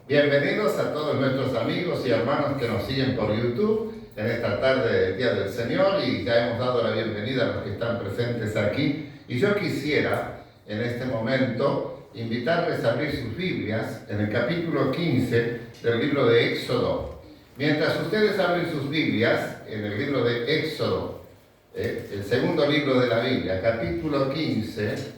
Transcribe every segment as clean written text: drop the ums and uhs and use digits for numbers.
Bienvenidos a todos nuestros amigos y hermanos que nos siguen por YouTube en esta tarde del Día del Señor, y ya hemos dado la bienvenida a los que están presentes aquí. Y yo quisiera en este momento invitarles a abrir sus Biblias en el capítulo 15 del libro de Éxodo. Mientras ustedes abren sus Biblias en el libro de Éxodo, el segundo libro de la Biblia, capítulo 15,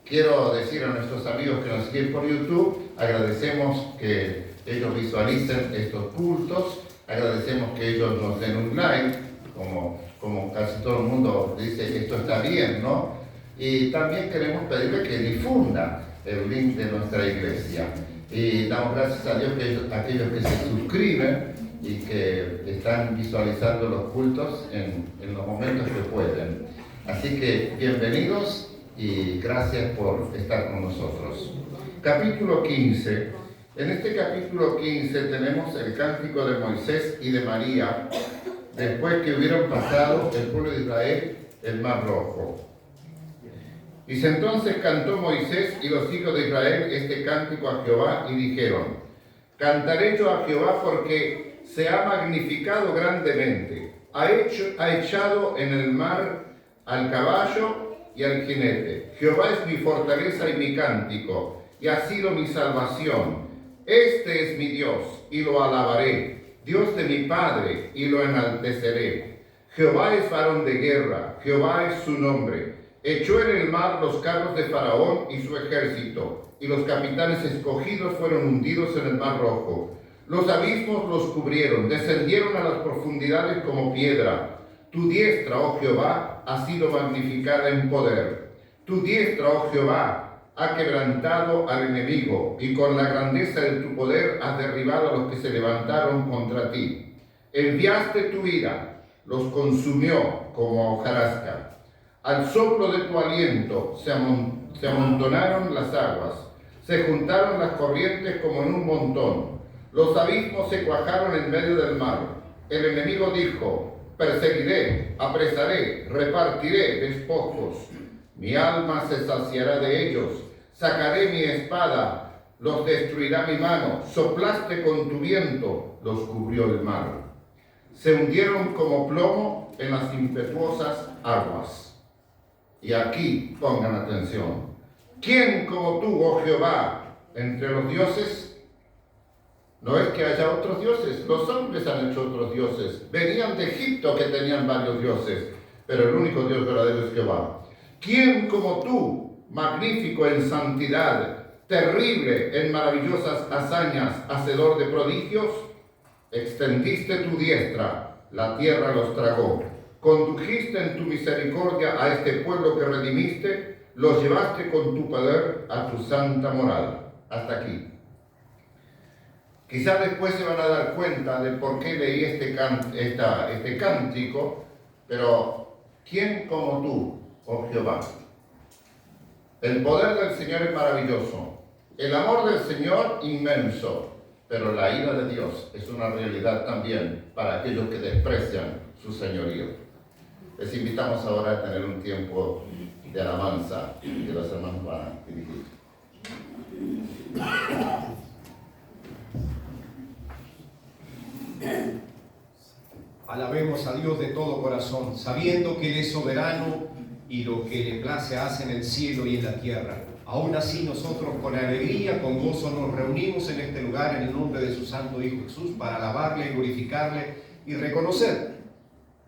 quiero decir a nuestros amigos que nos siguen por YouTube, agradecemos que ellos visualicen estos cultos, agradecemos que ellos nos den un like, como casi todo el mundo dice que esto está bien, ¿no? Y también queremos pedirle que difunda el link de nuestra iglesia. Y damos gracias a Dios que aquellos que se suscriben y que están visualizando los cultos en los momentos que pueden. Así que bienvenidos y gracias por estar con nosotros. Capítulo 15. En este capítulo 15 tenemos el cántico de Moisés y de María, después que hubieron pasado el pueblo de Israel el Mar Rojo. Dice: entonces cantó Moisés y los hijos de Israel este cántico a Jehová y dijeron: cantaré yo a Jehová porque se ha magnificado grandemente, ha echado en el mar al caballo y al jinete. Jehová es mi fortaleza y mi cántico, y ha sido mi salvación. Este es mi Dios, y lo alabaré, Dios de mi Padre, y lo enalteceré. Jehová es varón de guerra, Jehová es su nombre. Echó en el mar los carros de Faraón y su ejército, y los capitanes escogidos fueron hundidos en el mar rojo. Los abismos los cubrieron, descendieron a las profundidades como piedra. Tu diestra, oh Jehová, ha sido magnificada en poder. Tu diestra, oh Jehová, ha quebrantado al enemigo, y con la grandeza de tu poder has derribado a los que se levantaron contra ti. Enviaste tu ira, los consumió como hojarasca. Al soplo de tu aliento se amontonaron las aguas, se juntaron las corrientes como en un montón. Los abismos se cuajaron en medio del mar. El enemigo dijo: perseguiré, apresaré, repartiré despojos. Mi alma se saciará de ellos. Sacaré mi espada, los destruirá mi mano. Soplaste con tu viento, los cubrió el mar. Se hundieron como plomo en las impetuosas aguas. Y aquí pongan atención. ¿Quién como tú, oh Jehová, entre los dioses? No es que haya otros dioses, los hombres han hecho otros dioses. Venían de Egipto que tenían varios dioses, pero el único Dios verdadero es Jehová. ¿Quién como tú, magnífico en santidad, terrible en maravillosas hazañas, hacedor de prodigios? Extendiste tu diestra, la tierra los tragó. Condujiste en tu misericordia a este pueblo que redimiste, los llevaste con tu poder a tu santa morada. Hasta aquí. Quizás después se van a dar cuenta de por qué leí este cántico, pero ¿quién como tú, oh Jehová? El poder del Señor es maravilloso, el amor del Señor inmenso, pero la ira de Dios es una realidad también para aquellos que desprecian su señorío. Les invitamos ahora a tener un tiempo de alabanza que los hermanos van a dirigir. Alabemos a Dios de todo corazón, sabiendo que Él es soberano y lo que le place hace en el cielo y en la tierra. Aún así nosotros con alegría, con gozo nos reunimos en este lugar en el nombre de su santo Hijo Jesús para alabarle, glorificarle y reconocer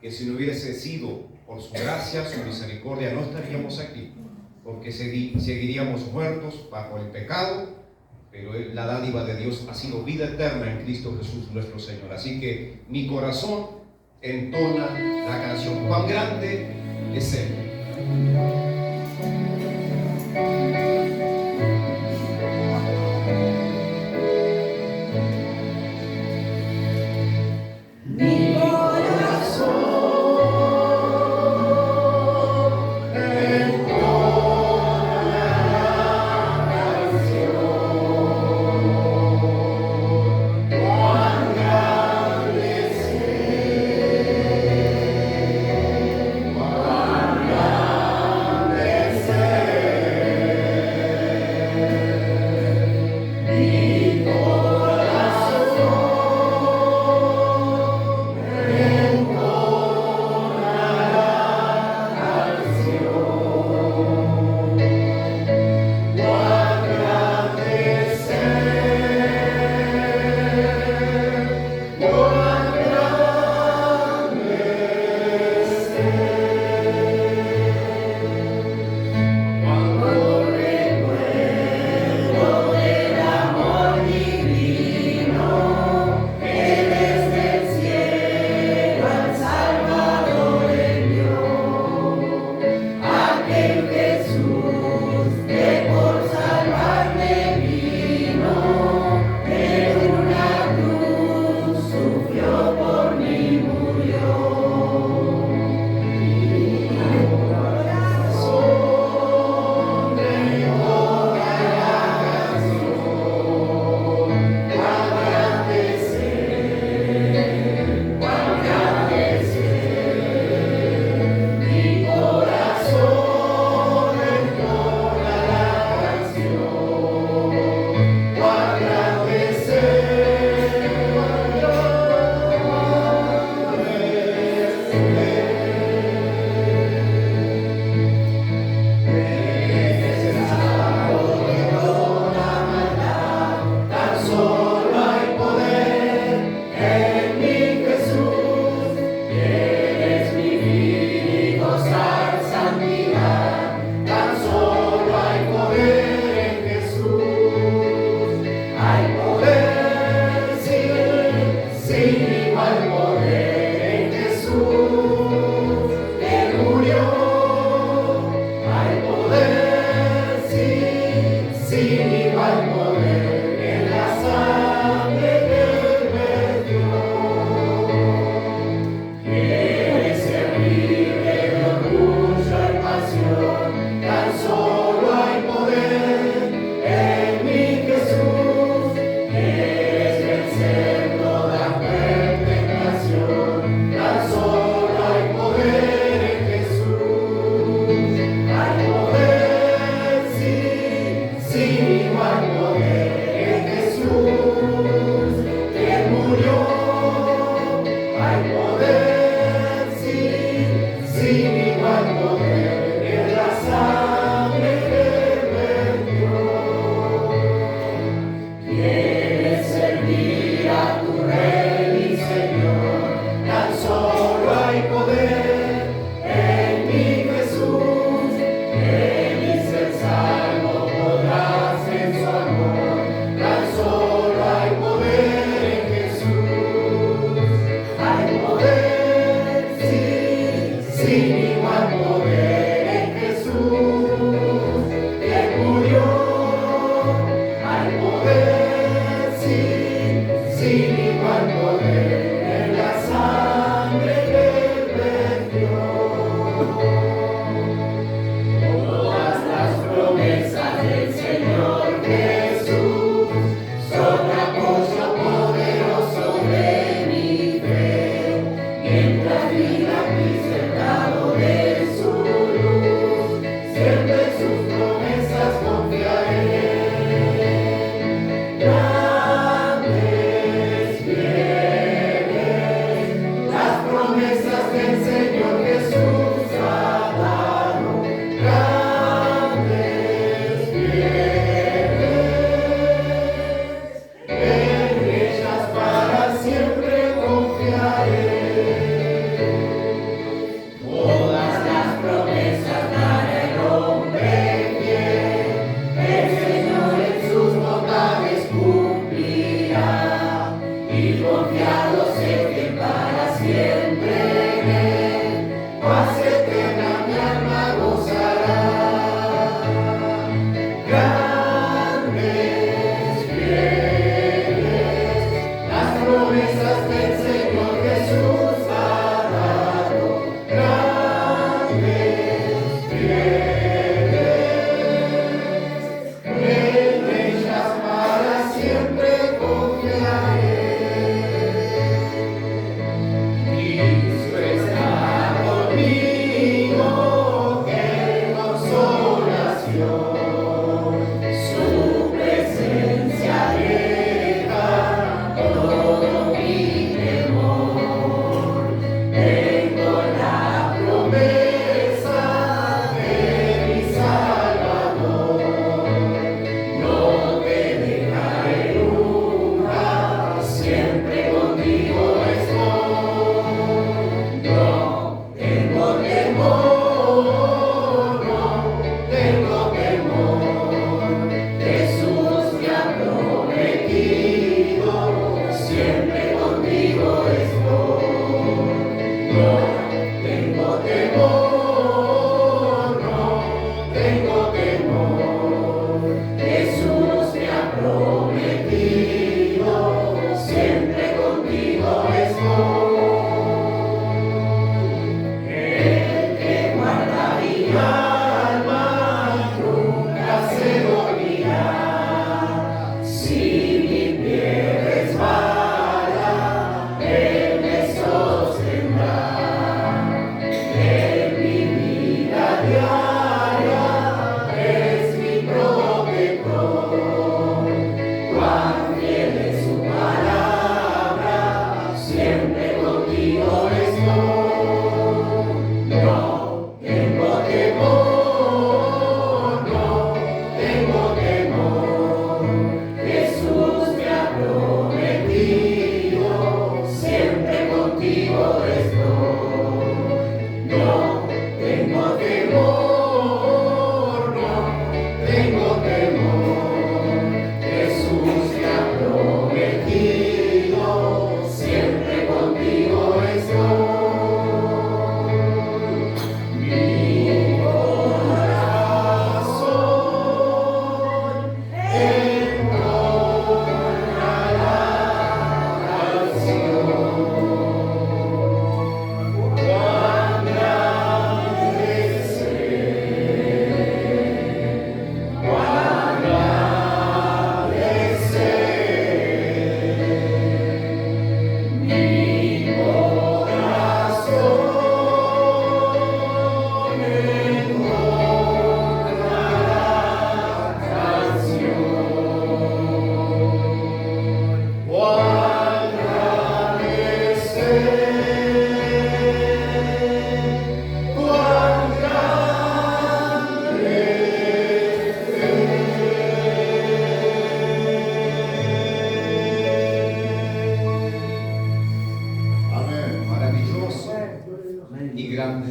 que si no hubiese sido por su gracia, su misericordia, no estaríamos aquí, porque seguiríamos muertos bajo el pecado, pero la dádiva de Dios ha sido vida eterna en Cristo Jesús nuestro Señor. Así que mi corazón entona la canción: cuán grande es Él. Tan solo hay poder en mi Jesús.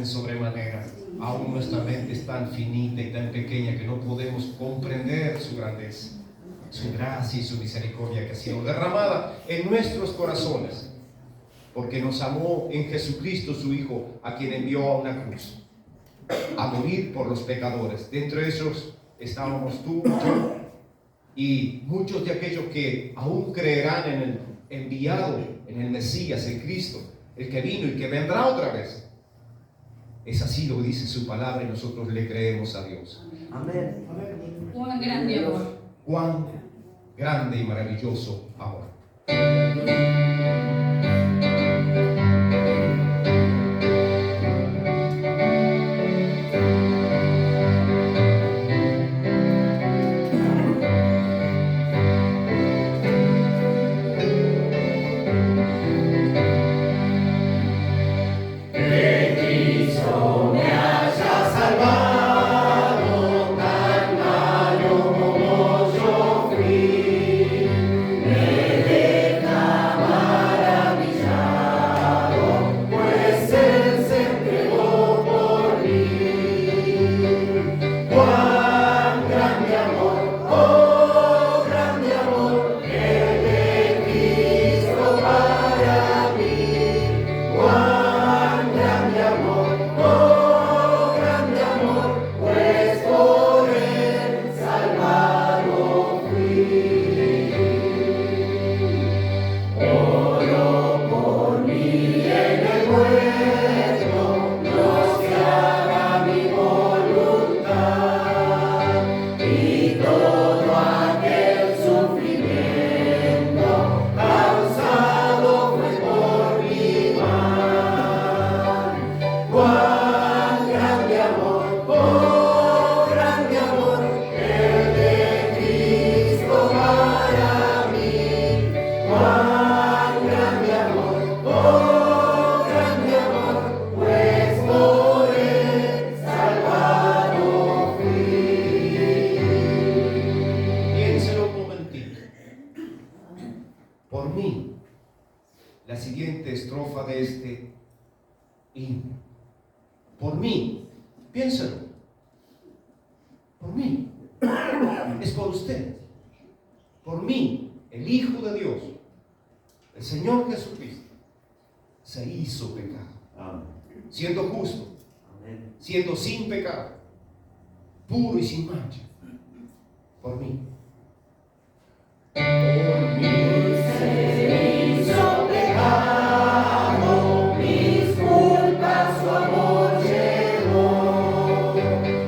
en sobremanera. Aún nuestra mente es tan finita y tan pequeña que no podemos comprender su grandeza, su gracia y su misericordia que ha sido derramada en nuestros corazones, porque nos amó en Jesucristo su Hijo, a quien envió a una cruz a morir por los pecadores. Dentro de esos estábamos tú, yo y muchos de aquellos que aún creerán en el enviado, en el Mesías, el Cristo, el que vino y que vendrá otra vez. Es así lo dice su palabra y nosotros le creemos a Dios. Amén. Cuán grande amor. Cuán grande y maravilloso amor. Por mí, piénselo, por mí, es por usted, por mí, el Hijo de Dios, el Señor Jesucristo, se hizo pecado, siendo justo, siendo sin pecado, puro y sin mancha, por mí. Por mí se hizo pecado, mis culpas su amor llevó,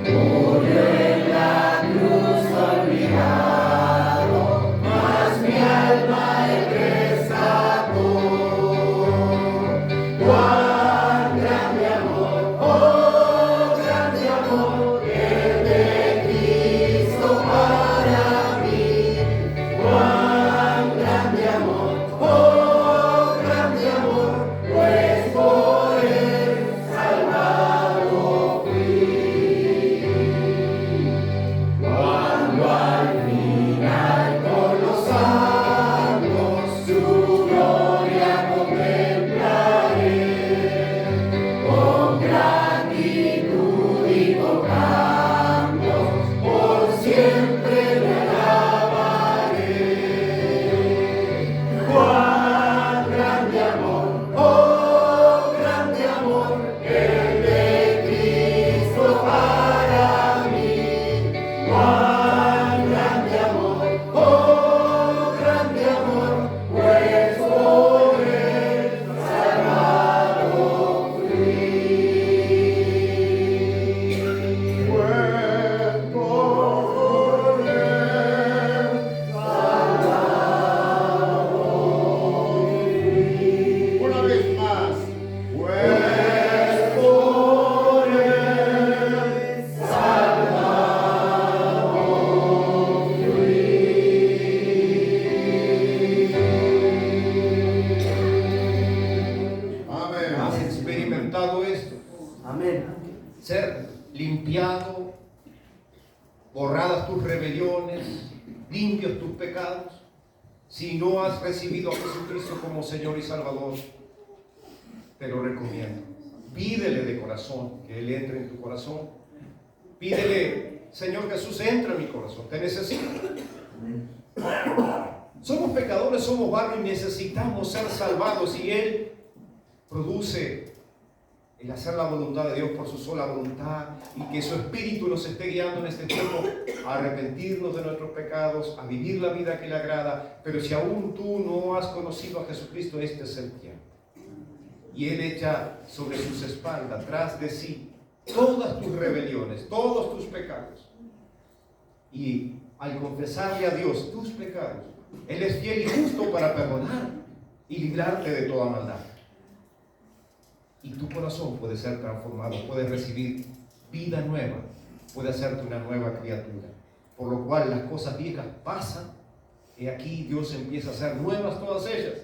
murió en la cruz olvidado, mas mi alma él rescató. Cuán grande amor, oh grande amor, el de Cristo para mí. Cuán grande amor, oh grande amor, pues por él salvado fui. Cuando al final con los santos su gloria contemplaré, con gratitud y con cantos por siempre me alabaré. Cuán grande amor, oh grande amor, el de Cristo para mí. Cuán grande amor, oh grande amor, pues por él salvado fui. Pues por él Una vez más. pues por él Amén. ¿Has experimentado esto? Amén. Ser limpiado, borradas tus rebeliones, limpios tus pecados. Si no has recibido a Jesucristo como Señor y Salvador, te lo recomiendo. Pídele de corazón que Él entre en tu corazón. Pídele, Señor Jesús, entra en mi corazón, te necesito. Somos pecadores, somos barro y necesitamos ser salvados, y Él produce el hacer la voluntad de Dios por su sola voluntad, y que su Espíritu nos esté guiando en este tiempo a arrepentirnos de nuestros pecados, a vivir la vida que le agrada. Pero si aún tú no has conocido a Jesucristo, este es el tiempo. Y Él echa sobre sus espaldas, tras de sí, todas tus rebeliones, todos tus pecados. Y al confesarle a Dios tus pecados, Él es fiel y justo para perdonar y librarte de toda maldad. Y tu corazón puede ser transformado, puedes recibir vida nueva, puede hacerte una nueva criatura. Por lo cual las cosas viejas pasan, y aquí Dios empieza a hacer nuevas todas ellas.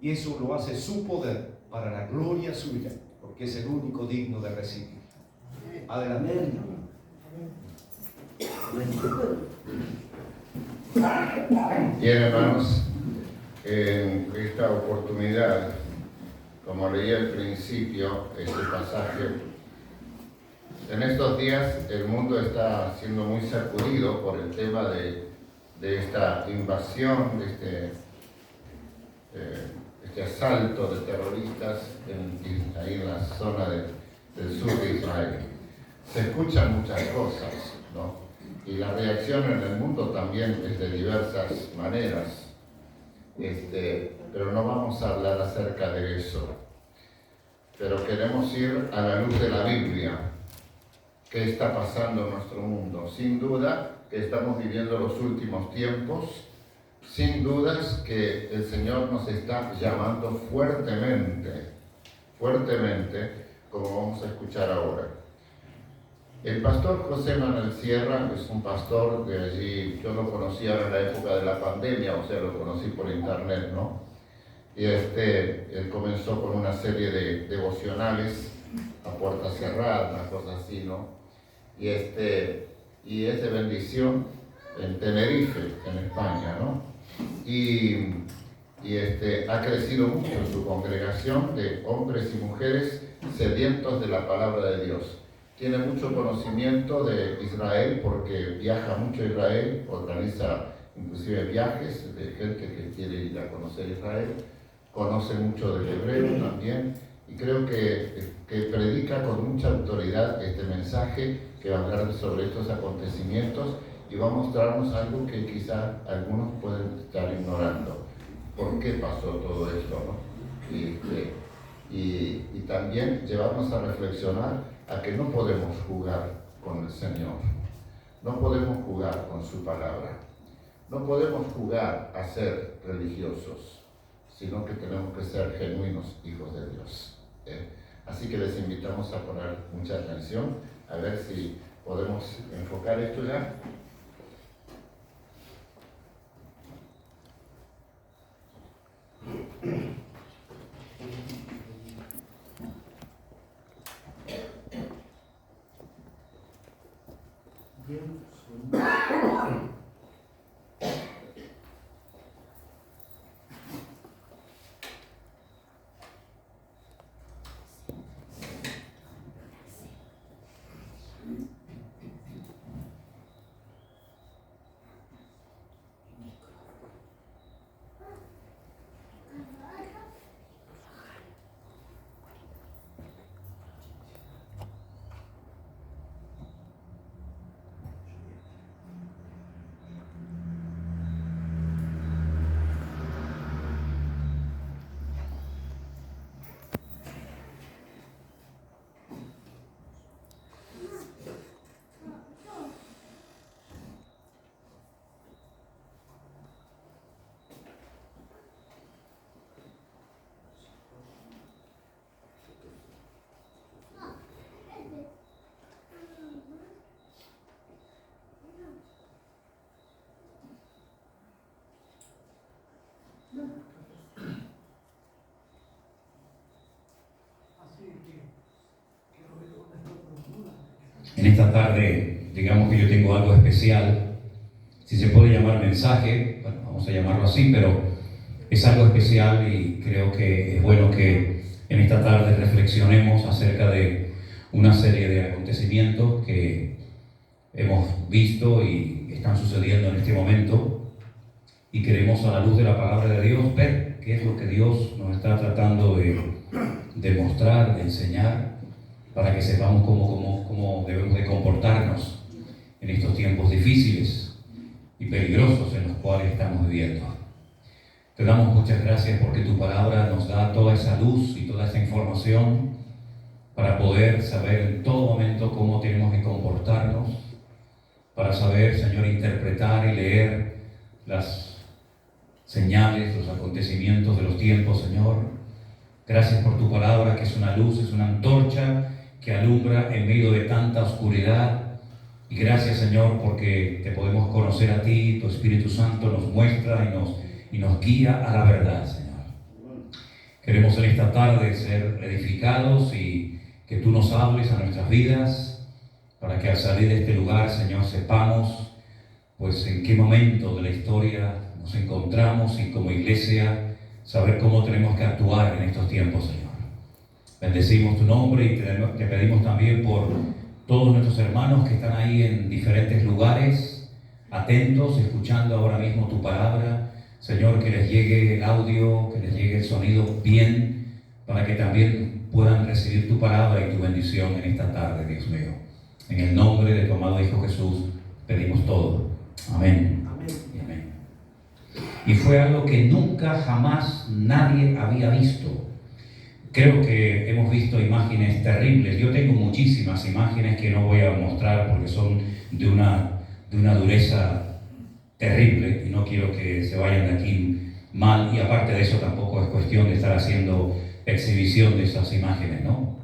Y eso lo hace su poder para la gloria suya, porque es el único digno de recibir. Adelante. Bien, hermanos, en esta oportunidad, como leí al principio este pasaje, en estos días el mundo está siendo muy sacudido por el tema de esta invasión, de este asalto de terroristas ahí en la zona del sur de Israel. Se escuchan muchas cosas, ¿no? Y la reacción en el mundo también es de diversas maneras. Pero no vamos a hablar acerca de eso. Pero queremos ir a la luz de la Biblia. ¿Qué está pasando en nuestro mundo? Sin duda que estamos viviendo los últimos tiempos. Sin dudas que el Señor nos está llamando fuertemente, como vamos a escuchar ahora. El pastor José Manuel Sierra es un pastor de allí. Yo lo conocí ahora en la época de la pandemia, o sea, lo conocí por internet, ¿no? Y él comenzó con una serie de devocionales a puerta cerrada, una cosa así, ¿no? Y es de bendición en Tenerife, en España, ¿no? Y ha crecido mucho su congregación de hombres y mujeres sedientos de la palabra de Dios. Tiene mucho conocimiento de Israel porque viaja mucho a Israel, organiza inclusive viajes de gente que quiere ir a conocer Israel, conoce mucho del hebreo también, y creo que predica con mucha autoridad este mensaje que va a hablar sobre estos acontecimientos y va a mostrarnos algo que quizá algunos pueden estar ignorando. ¿Por qué pasó todo esto, no? Y también llevarnos a reflexionar a que no podemos jugar con el Señor, no podemos jugar con su palabra, no podemos jugar a ser religiosos, sino que tenemos que ser genuinos hijos de Dios. Así que les invitamos a poner mucha atención, a ver si podemos enfocar esto ya. En esta tarde, digamos que yo tengo algo especial, si se puede llamar mensaje, bueno, vamos a llamarlo así, pero es algo especial y creo que es bueno que en esta tarde reflexionemos acerca de una serie de acontecimientos que hemos visto y están sucediendo en este momento, y queremos, a la luz de la palabra de Dios, ver qué es lo que Dios nos está tratando de mostrar, de enseñar, para que sepamos cómo debemos de comportarnos en estos tiempos difíciles y peligrosos en los cuales estamos viviendo. Te damos muchas gracias porque tu palabra nos da toda esa luz y toda esa información para poder saber en todo momento cómo tenemos que comportarnos, para saber, Señor, interpretar y leer las señales, los acontecimientos de los tiempos, Señor. Gracias por tu palabra, que es una luz, es una antorcha que alumbra en medio de tanta oscuridad. Y gracias, Señor, porque te podemos conocer a ti, tu Espíritu Santo nos muestra y nos guía a la verdad, Señor. Queremos en esta tarde ser edificados y que tú nos hables a nuestras vidas, para que al salir de este lugar, Señor, sepamos pues en qué momento de la historia nos encontramos y como iglesia saber cómo tenemos que actuar en estos tiempos, Señor. Bendecimos tu nombre y te pedimos también por todos nuestros hermanos que están ahí en diferentes lugares, atentos, escuchando ahora mismo tu palabra. Señor, que les llegue el audio, que les llegue el sonido bien, para que también puedan recibir tu palabra y tu bendición en esta tarde, Dios mío. En el nombre de tu amado Hijo Jesús pedimos todo. Amén. Amén. Y amén. Y fue algo que nunca jamás nadie había visto. Creo que hemos visto imágenes terribles. Yo tengo muchísimas imágenes que no voy a mostrar porque son de una dureza terrible y no quiero que se vayan de aquí mal, y aparte de eso tampoco es cuestión de estar haciendo exhibición de esas imágenes, ¿no?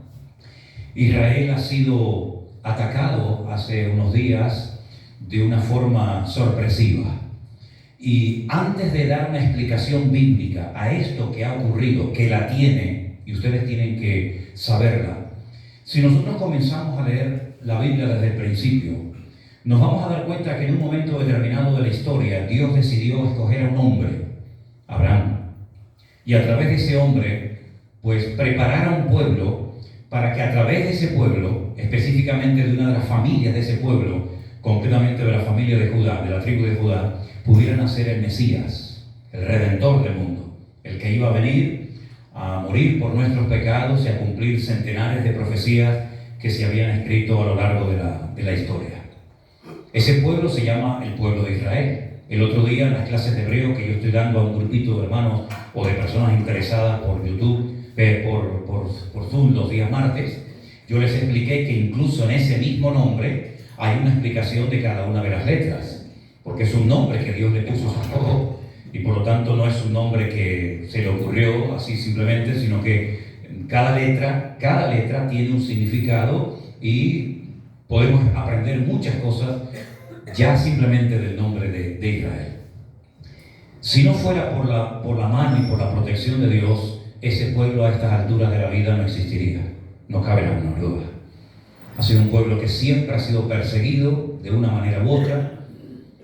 Israel ha sido atacado hace unos días de una forma sorpresiva, y antes de dar una explicación bíblica a esto que ha ocurrido, que la tiene y ustedes tienen que saberla, si nosotros comenzamos a leer la Biblia desde el principio, nos vamos a dar cuenta que en un momento determinado de la historia Dios decidió escoger a un hombre, Abraham, y a través de ese hombre pues preparar a un pueblo para que a través de ese pueblo, específicamente de una de las familias de ese pueblo, concretamente de la familia de Judá, de la tribu de Judá, pudiera nacer el Mesías, el Redentor del mundo, el que iba a venir a morir por nuestros pecados y a cumplir centenares de profecías que se habían escrito a lo largo de la historia. Ese pueblo se llama el pueblo de Israel. El otro día en las clases de hebreo que yo estoy dando a un grupito de hermanos o de personas interesadas por YouTube, por Zoom los días martes, yo les expliqué que incluso en ese mismo nombre hay una explicación de cada una de las letras, porque es un nombre que Dios le puso a Jacob, y por lo tanto no es un nombre que se le ocurrió así simplemente, sino que cada letra tiene un significado y podemos aprender muchas cosas ya simplemente del nombre de Israel. Si no fuera por la mano y por la protección de Dios, ese pueblo a estas alturas de la vida no existiría, no cabe la menor duda. Ha sido un pueblo que siempre ha sido perseguido de una manera u otra.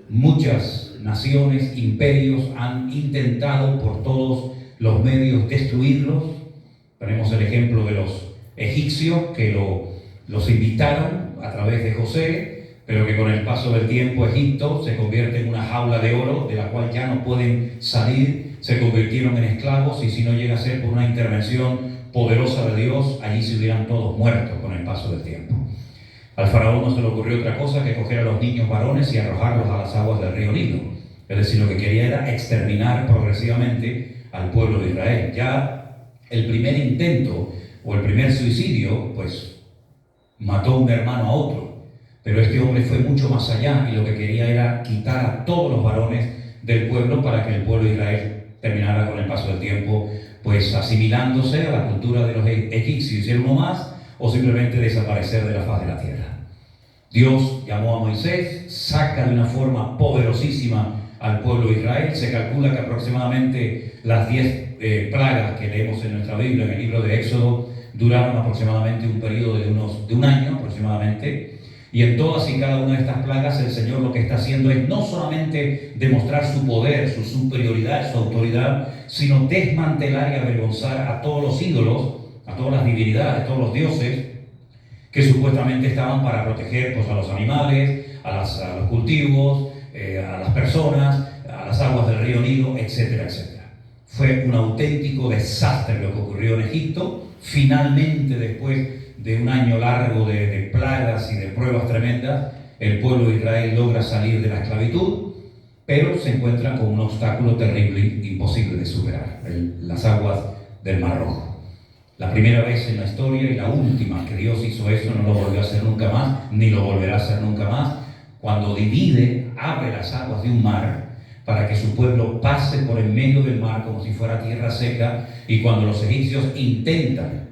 Muchas naciones, imperios han intentado por todos los medios destruirlos. Tenemos el ejemplo de los egipcios que los invitaron a través de José, pero que con el paso del tiempo Egipto se convierte en una jaula de oro de la cual ya no pueden salir, se convirtieron en esclavos, y si no llega a ser por una intervención poderosa de Dios, allí se hubieran todos muertos con el paso del tiempo. Al faraón no se le ocurrió otra cosa que coger a los niños varones y arrojarlos a las aguas del río Nilo. Es decir, lo que quería era exterminar progresivamente al pueblo de Israel. Ya el primer intento o el primer suicidio, pues mató a un hermano a otro, pero este hombre fue mucho más allá y lo que quería era quitar a todos los varones del pueblo para que el pueblo de Israel terminara con el paso del tiempo pues asimilándose a la cultura de los egipcios, ser uno más o simplemente desaparecer de la faz de la tierra. Dios llamó a Moisés, saca de una forma poderosísima al pueblo de Israel. Se calcula que aproximadamente las 10 plagas que leemos en nuestra Biblia, en el libro de Éxodo, duraron aproximadamente un periodo de un año aproximadamente, y en todas y cada una de estas plagas el Señor lo que está haciendo es no solamente demostrar su poder, su superioridad, su autoridad, sino desmantelar y avergonzar a todos los ídolos a todas las divinidades, a todos los dioses que supuestamente estaban para proteger pues, a los animales, a los cultivos, a las personas, a las aguas del río Nilo, etcétera, etcétera. Fue un auténtico desastre lo que ocurrió en Egipto. Finalmente, después de un año largo de plagas y de pruebas tremendas, el pueblo de Israel logra salir de la esclavitud, pero se encuentra con un obstáculo terrible, imposible de superar, las aguas del Mar Rojo. La primera vez en la historia y la última que Dios hizo eso, no lo volvió a hacer nunca más, ni lo volverá a hacer nunca más, cuando divide, abre las aguas de un mar para que su pueblo pase por en medio del mar como si fuera tierra seca, y cuando los egipcios intentan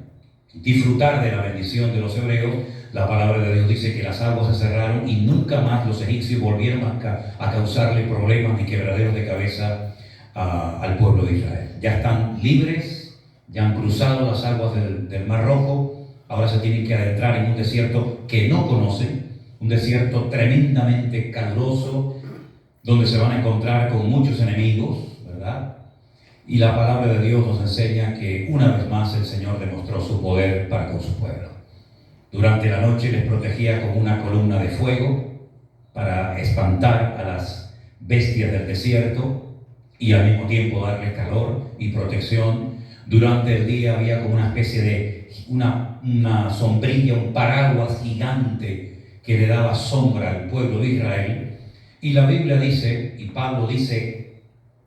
disfrutar de la bendición de los hebreos, la palabra de Dios dice que las aguas se cerraron y nunca más los egipcios volvieron a causarle problemas ni quebraderos de cabeza al pueblo de Israel. Ya están libres, ya han cruzado las aguas del Mar Rojo, ahora se tienen que adentrar en un desierto que no conocen, un desierto tremendamente caluroso, donde se van a encontrar con muchos enemigos, ¿verdad? Y la palabra de Dios nos enseña que una vez más el Señor demostró su poder para con su pueblo. Durante la noche les protegía con una columna de fuego para espantar a las bestias del desierto y al mismo tiempo darles calor y protección. Durante el día había como una especie de una sombrilla, un paraguas gigante que le daba sombra al pueblo de Israel. Y la Biblia dice, y Pablo dice,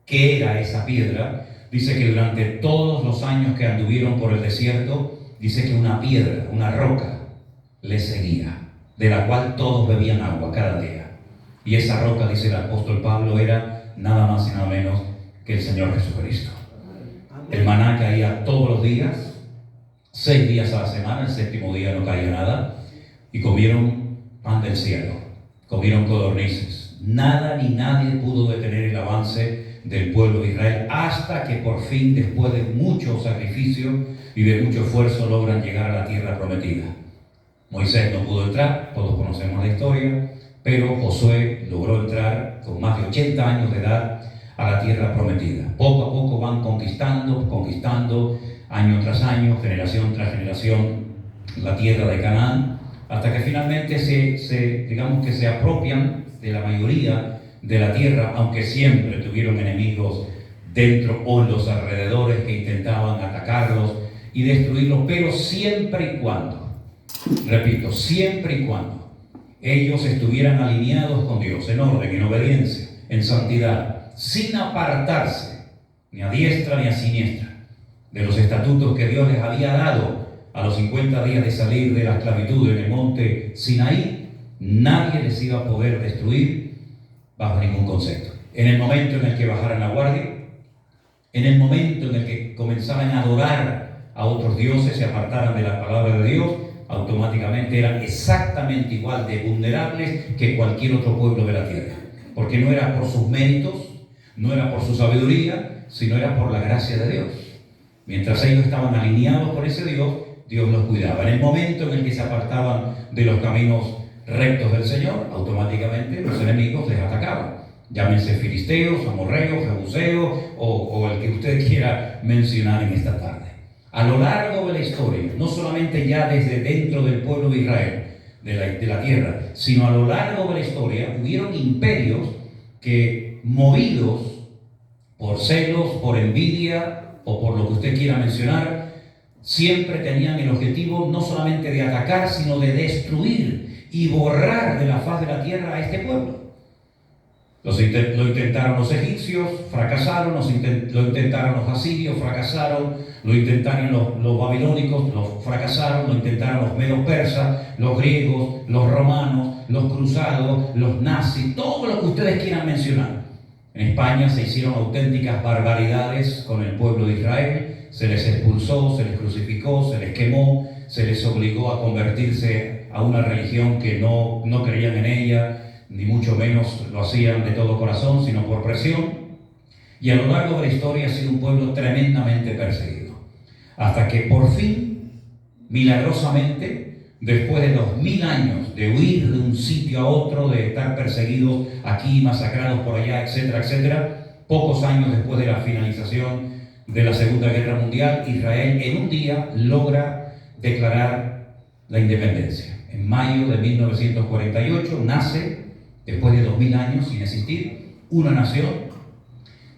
¿qué era esa piedra? Dice que durante todos los años que anduvieron por el desierto, dice que una piedra, una roca, les seguía, de la cual todos bebían agua cada día. Y esa roca, dice el apóstol Pablo, era nada más y nada menos que el Señor Jesucristo. El maná caía todos los días, 6 días a la semana, el 7º día no caía nada, y comieron pan del cielo, comieron codornices. Nada ni nadie pudo detener el avance del pueblo de Israel hasta que por fin, después de mucho sacrificio y de mucho esfuerzo, logran llegar a la tierra prometida. Moisés no pudo entrar, todos conocemos la historia, pero Josué logró entrar con más de 80 años de edad a la tierra prometida. Poco a poco van conquistando, año tras año, generación tras generación, la tierra de Canaán, hasta que finalmente se apropian de la mayoría de la tierra, aunque siempre tuvieron enemigos dentro o en los alrededores que intentaban atacarlos y destruirlos, pero siempre y cuando, repito, siempre y cuando ellos estuvieran alineados con Dios, en orden, en obediencia, en santidad, sin apartarse ni a diestra ni a siniestra de los estatutos que Dios les había dado a los 50 días de salir de la esclavitud en el monte Sinaí. Nadie les iba a poder destruir bajo ningún concepto. En el momento en el que bajaran la guardia, en el momento en el que comenzaran a adorar a otros dioses, se apartaran de la palabra de Dios, automáticamente eran exactamente igual de vulnerables que cualquier otro pueblo de la tierra. Porque no era por sus méritos, no era por su sabiduría, sino era por la gracia de Dios. Mientras ellos estaban alineados con ese Dios, Dios los cuidaba. En el momento en el que se apartaban de los caminos rectos del Señor, automáticamente los enemigos les atacaban. Llámense filisteos, amorreos, jebuseos o el que usted quiera mencionar en esta tarde. A lo largo de la historia, no solamente ya desde dentro del pueblo de Israel, de la tierra, sino a lo largo de la historia, hubieron imperios que, movidos por celos, por envidia o por lo que usted quiera mencionar, siempre tenían el objetivo no solamente de atacar, sino de destruir y borrar de la faz de la tierra a este pueblo. Lo intentaron los egipcios, fracasaron, lo intentaron los asirios, fracasaron, lo intentaron los babilónicos, fracasaron, lo intentaron los medos persas, los griegos, los romanos, los cruzados, los nazis, todo lo que ustedes quieran mencionar. En España se hicieron auténticas barbaridades con el pueblo de Israel, se les expulsó, se les crucificó, se les quemó, se les obligó a convertirse a una religión que no creían en ella, ni mucho menos lo hacían de todo corazón, sino por presión. Y a lo largo de la historia ha sido un pueblo tremendamente perseguido. Hasta que por fin, milagrosamente, después de 2000 años de huir de un sitio a otro, de estar perseguidos aquí, masacrados por allá, etcétera, etcétera, pocos años después de la finalización de la Segunda Guerra Mundial, Israel en un día logra declarar la independencia. En mayo de 1948 nace, después de 2000 años sin existir, una nación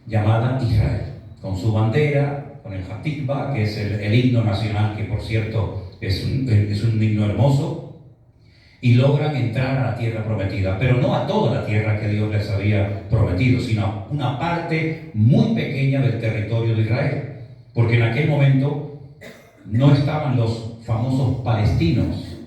llamada Israel, con su bandera, con el Hatikva, que es el himno nacional, que por cierto es un himno hermoso, y logran entrar a la tierra prometida, pero no a toda la tierra que Dios les había prometido, sino a una parte muy pequeña del territorio de Israel, porque en aquel momento no estaban los famosos palestinos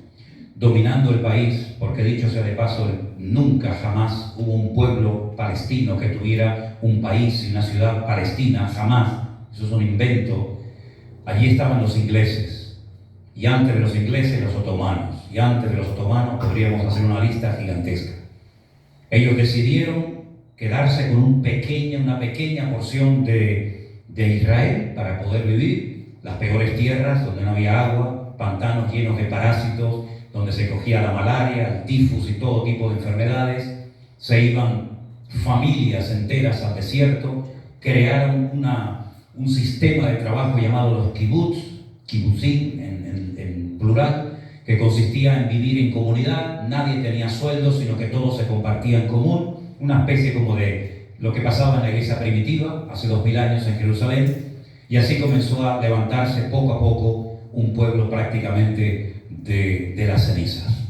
dominando el país, porque dicho sea de paso, nunca jamás hubo un pueblo palestino que tuviera un país y una ciudad palestina, jamás. Eso es un invento. Allí estaban los ingleses, y antes de los ingleses los otomanos, y antes de los otomanos podríamos hacer una lista gigantesca. Ellos decidieron quedarse con una pequeña porción de Israel para poder vivir, las peores tierras donde no había agua, pantanos llenos de parásitos, donde se cogía la malaria, el tifus y todo tipo de enfermedades. Se iban familias enteras al desierto, crearon un sistema de trabajo llamado los kibutzim en plural, que consistía en vivir en comunidad. Nadie tenía sueldo, sino que todo se compartía en común, una especie como de lo que pasaba en la iglesia primitiva hace 2000 años en Jerusalén, y así comenzó a levantarse poco a poco un pueblo prácticamente de las cenizas.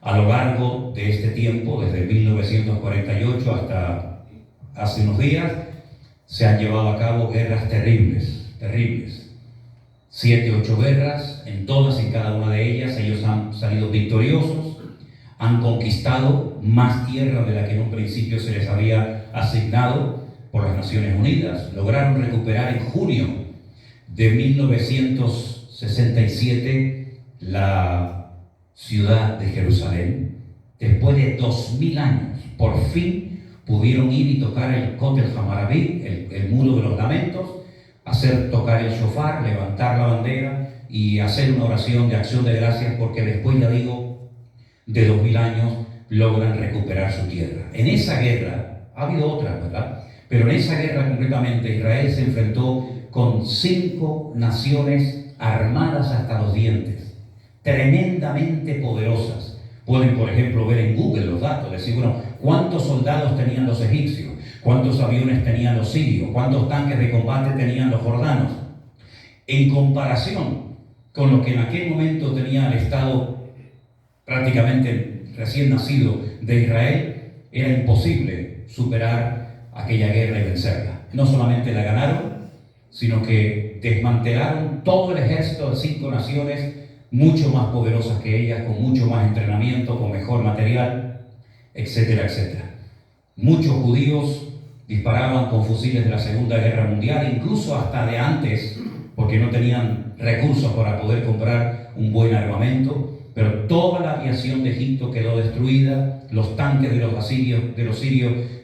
A lo largo de este tiempo, desde 1948 hasta hace unos días, se han llevado a cabo guerras terribles. 7, 8 guerras, en todas y cada una de ellas ellos han salido victoriosos, han conquistado más tierra de la que en un principio se les había asignado por las Naciones Unidas. Lograron recuperar en junio de 1967 la ciudad de Jerusalén. Después de 2000 años, por fin pudieron ir y tocar el Kotel Hamarabí, el muro de los lamentos, tocar el shofar, levantar la bandera y hacer una oración de acción de gracias, porque después, ya digo, de 2000 años logran recuperar su tierra. En esa guerra, ha habido otras, ¿verdad? Pero en esa guerra concretamente Israel se enfrentó con 5 naciones armadas hasta los dientes, tremendamente poderosas. Pueden, por ejemplo, ver en Google los datos, decir, bueno, ¿cuántos soldados tenían los egipcios? ¿Cuántos aviones tenían los sirios? ¿Cuántos tanques de combate tenían los jordanos? En comparación con lo que en aquel momento tenía el Estado prácticamente recién nacido de Israel, era imposible superar aquella guerra y vencerla. No solamente la ganaron, sino que desmantelaron todo el ejército de 5 naciones mucho más poderosas que ellas, con mucho más entrenamiento, con mejor material, etcétera, etcétera. Muchos judíos disparaban con fusiles de la Segunda Guerra Mundial, incluso hasta de antes, porque no tenían recursos para poder comprar un buen armamento, pero toda la aviación de Egipto quedó destruida, los tanques de los sirios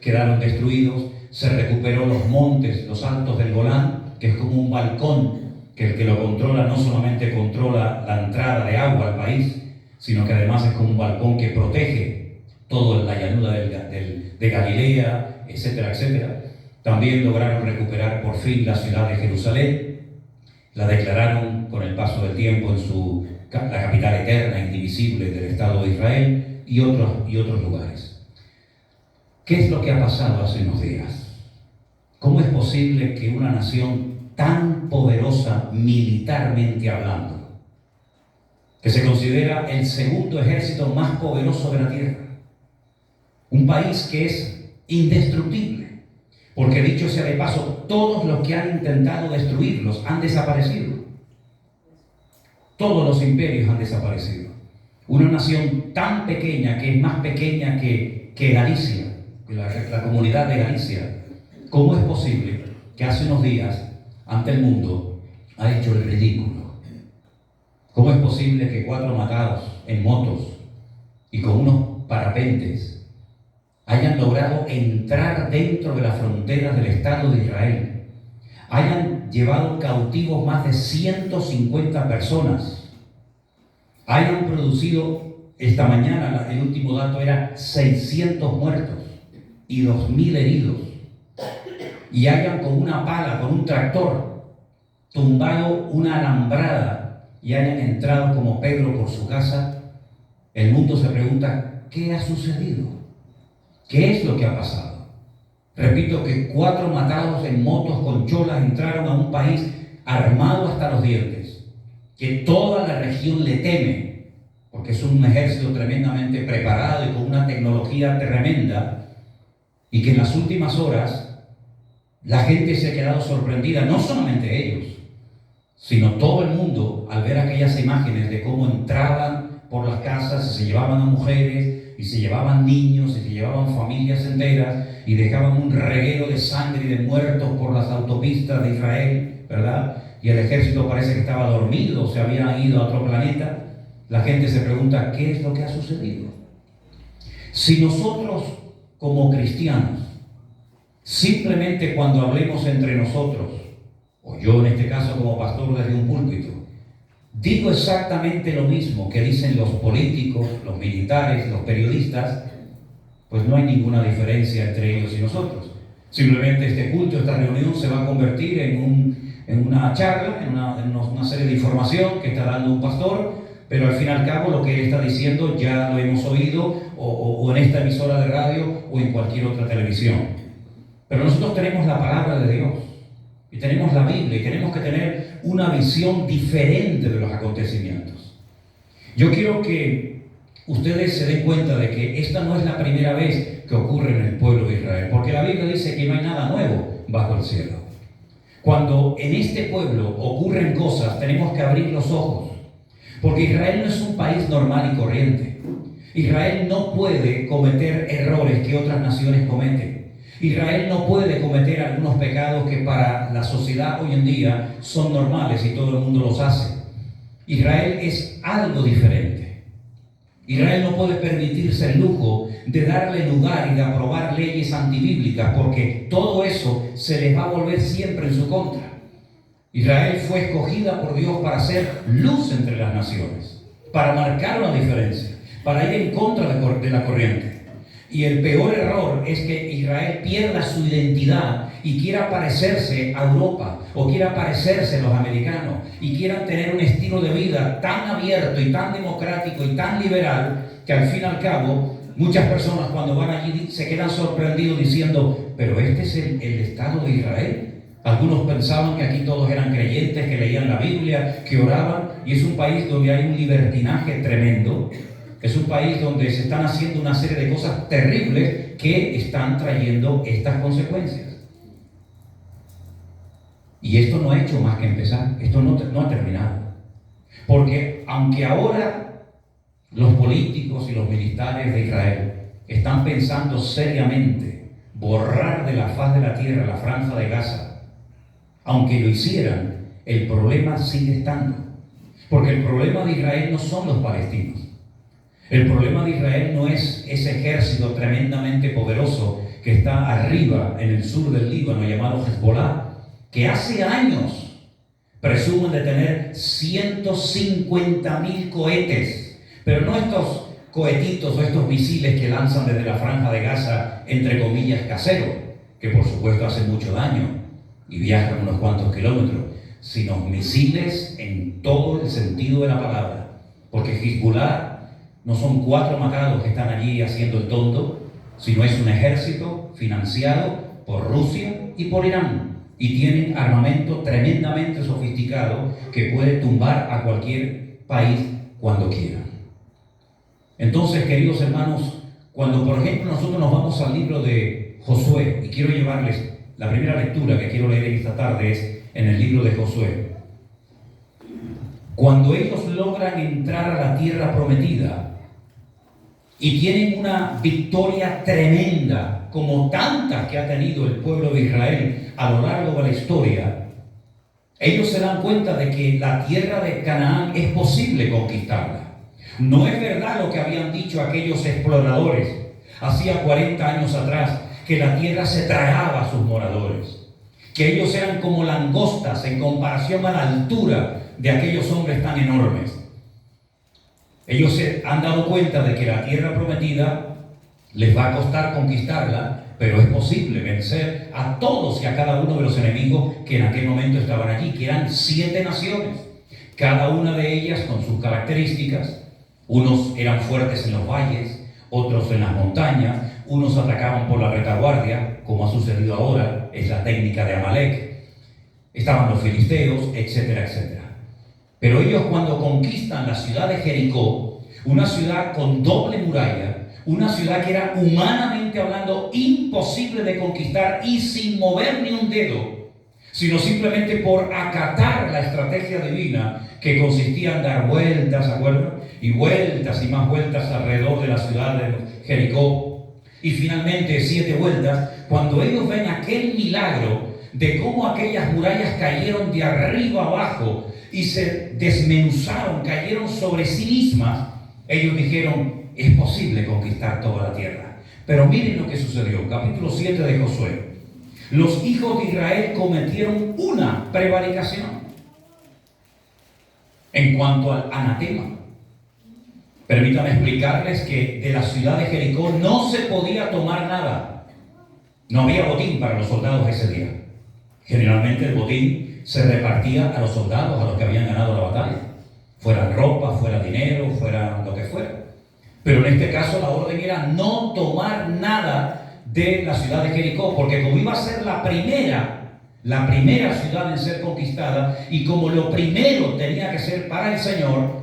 quedaron destruidos, se recuperó los montes, los altos del Golán, que es como un balcón, que el que lo controla no solamente controla la entrada de agua al país, sino que además es como un balcón que protege toda la llanura de Galilea, etcétera, etcétera. También lograron recuperar por fin la ciudad de Jerusalén, la declararon con el paso del tiempo la capital eterna, indivisible del Estado de Israel, y otros lugares. ¿Qué es lo que ha pasado hace unos días? ¿Cómo es posible que una nación tan poderosa militarmente hablando, que se considera el segundo ejército más poderoso de la tierra, un país que es indestructible, porque dicho sea de paso, todos los que han intentado destruirlos han desaparecido, todos los imperios han desaparecido, una nación tan pequeña, que es más pequeña que Galicia, que la comunidad de Galicia, ¿cómo es posible que hace unos días ante el mundo ha hecho el ridículo? ¿Cómo es posible que 4 matados en motos y con unos parapentes hayan logrado entrar dentro de las fronteras del Estado de Israel, hayan llevado cautivos más de 150 personas, hayan producido esta mañana, el último dato era 600 muertos y 2000 heridos, y hayan con una pala, con un tractor, tumbado una alambrada y hayan entrado como Pedro por su casa, el mundo se pregunta, ¿qué ha sucedido? ¿Qué es lo que ha pasado? Repito que 4 matados en motos con cholas entraron a un país armado hasta los dientes, que toda la región le teme, porque es un ejército tremendamente preparado y con una tecnología tremenda, y que en las últimas horas la gente se ha quedado sorprendida, no solamente ellos, sino todo el mundo al ver aquellas imágenes de cómo entraban por las casas y se llevaban a mujeres, y se llevaban niños, y se llevaban familias enteras, y dejaban un reguero de sangre y de muertos por las autopistas de Israel, ¿verdad? Y el ejército parece que estaba dormido, se había ido a otro planeta. La gente se pregunta, ¿qué es lo que ha sucedido? Si nosotros, como cristianos, simplemente cuando hablemos entre nosotros, o yo en este caso como pastor desde un púlpito, digo exactamente lo mismo que dicen los políticos, los militares, los periodistas, pues no hay ninguna diferencia entre ellos y nosotros. Simplemente este culto, esta reunión se va a convertir en una charla, en una serie de información que está dando un pastor, pero al fin y al cabo lo que él está diciendo ya lo hemos oído o en esta emisora de radio o en cualquier otra televisión. Pero nosotros tenemos la palabra de Dios y tenemos la Biblia y tenemos que tener una visión diferente de los acontecimientos. Yo quiero que ustedes se den cuenta de que esta no es la primera vez que ocurre en el pueblo de Israel, porque la Biblia dice que no hay nada nuevo bajo el cielo. Cuando en este pueblo ocurren cosas, tenemos que abrir los ojos, porque Israel no es un país normal y corriente. Israel no puede cometer errores que otras naciones cometen. Israel no puede cometer algunos pecados que para la sociedad hoy en día son normales y todo el mundo los hace. Israel es algo diferente. Israel no puede permitirse el lujo de darle lugar y de aprobar leyes antibíblicas, porque todo eso se les va a volver siempre en su contra. Israel fue escogida por Dios para ser luz entre las naciones, para marcar una diferencia, para ir en contra de la corriente. Y el peor error es que Israel pierda su identidad y quiera parecerse a Europa o quiera parecerse a los americanos y quieran tener un estilo de vida tan abierto y tan democrático y tan liberal que al fin y al cabo muchas personas cuando van allí se quedan sorprendidos diciendo, pero este es el Estado de Israel. Algunos pensaban que aquí todos eran creyentes, que leían la Biblia, que oraban, y es un país donde hay un libertinaje tremendo. Es un país donde se están haciendo una serie de cosas terribles que están trayendo estas consecuencias. Y esto no ha hecho más que empezar, esto no ha terminado. Porque aunque ahora los políticos y los militares de Israel están pensando seriamente borrar de la faz de la tierra la franja de Gaza, aunque lo hicieran, el problema sigue estando. Porque el problema de Israel no son los palestinos. El problema de Israel no es ese ejército tremendamente poderoso que está arriba en el sur del Líbano llamado Hezbollah, que hace años presumen de tener 150.000 cohetes, pero no estos cohetitos o estos misiles que lanzan desde la franja de Gaza, entre comillas, casero, que por supuesto hacen mucho daño y viajan unos cuantos kilómetros, sino misiles en todo el sentido de la palabra, porque Hezbollah no son 4 matados que están allí haciendo el tonto, sino es un ejército financiado por Rusia y por Irán, y tienen armamento tremendamente sofisticado que puede tumbar a cualquier país cuando quieran. Entonces, queridos hermanos, cuando por ejemplo nosotros nos vamos al libro de Josué, y quiero llevarles la primera lectura que quiero leer esta tarde es en el libro de Josué. Cuando ellos logran entrar a la tierra prometida y tienen una victoria tremenda, como tantas que ha tenido el pueblo de Israel a lo largo de la historia, ellos se dan cuenta de que la tierra de Canaán es posible conquistarla. No es verdad lo que habían dicho aquellos exploradores hacía 40 años atrás, que la tierra se tragaba a sus moradores, que ellos eran como langostas en comparación a la altura de aquellos hombres tan enormes. Ellos se han dado cuenta de que la tierra prometida les va a costar conquistarla, pero es posible vencer a todos y a cada uno de los enemigos que en aquel momento estaban allí, que eran 7 naciones, cada una de ellas con sus características. Unos eran fuertes en los valles, otros en las montañas, unos atacaban por la retaguardia, como ha sucedido ahora, es la técnica de Amalek. Estaban los filisteos, etcétera, etcétera. Pero ellos, cuando conquistan la ciudad de Jericó, una ciudad con doble muralla, una ciudad que era humanamente hablando imposible de conquistar y sin mover ni un dedo, sino simplemente por acatar la estrategia divina que consistía en dar vueltas, ¿se acuerdan? Y vueltas y más vueltas alrededor de la ciudad de Jericó. Y finalmente 7 vueltas, cuando ellos ven aquel milagro de cómo aquellas murallas cayeron de arriba abajo y se desmenuzaron, cayeron sobre sí mismas, ellos dijeron, es posible conquistar toda la tierra. Pero miren lo que sucedió, capítulo 7 de Josué. Los hijos de Israel cometieron una prevaricación en cuanto al anatema. Permítanme explicarles que de la ciudad de Jericó no se podía tomar nada. No había botín para los soldados ese día. Generalmente el botín se repartía a los soldados, a los que habían ganado la batalla. Fuera ropa, fuera dinero, fuera lo que fuera. Pero en este caso la orden era no tomar nada de la ciudad de Jericó, porque como iba a ser la primera ciudad en ser conquistada, y como lo primero tenía que ser para el Señor,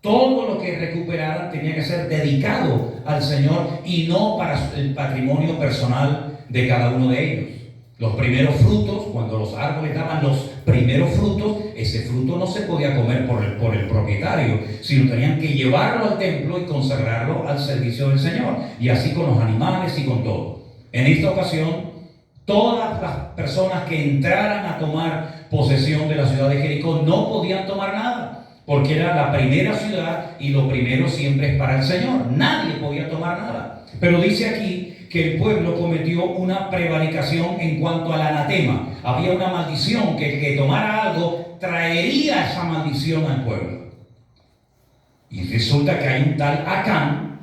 todo lo que recuperaran tenía que ser dedicado al Señor y no para el patrimonio personal de cada uno de ellos. Los primeros frutos, cuando los árboles daban los primeros frutos, ese fruto no se podía comer por el propietario, sino tenían que llevarlo al templo y consagrarlo al servicio del Señor. Y así con los animales y con todo. En esta ocasión, todas las personas que entraran a tomar posesión de la ciudad de Jericó no podían tomar nada, porque era la primera ciudad y lo primero siempre es para el Señor. Nadie podía tomar nada. Pero dice aquí que el pueblo cometió una prevaricación en cuanto al anatema. Había una maldición, que el que tomara algo traería esa maldición al pueblo. Y resulta que hay un tal Acán,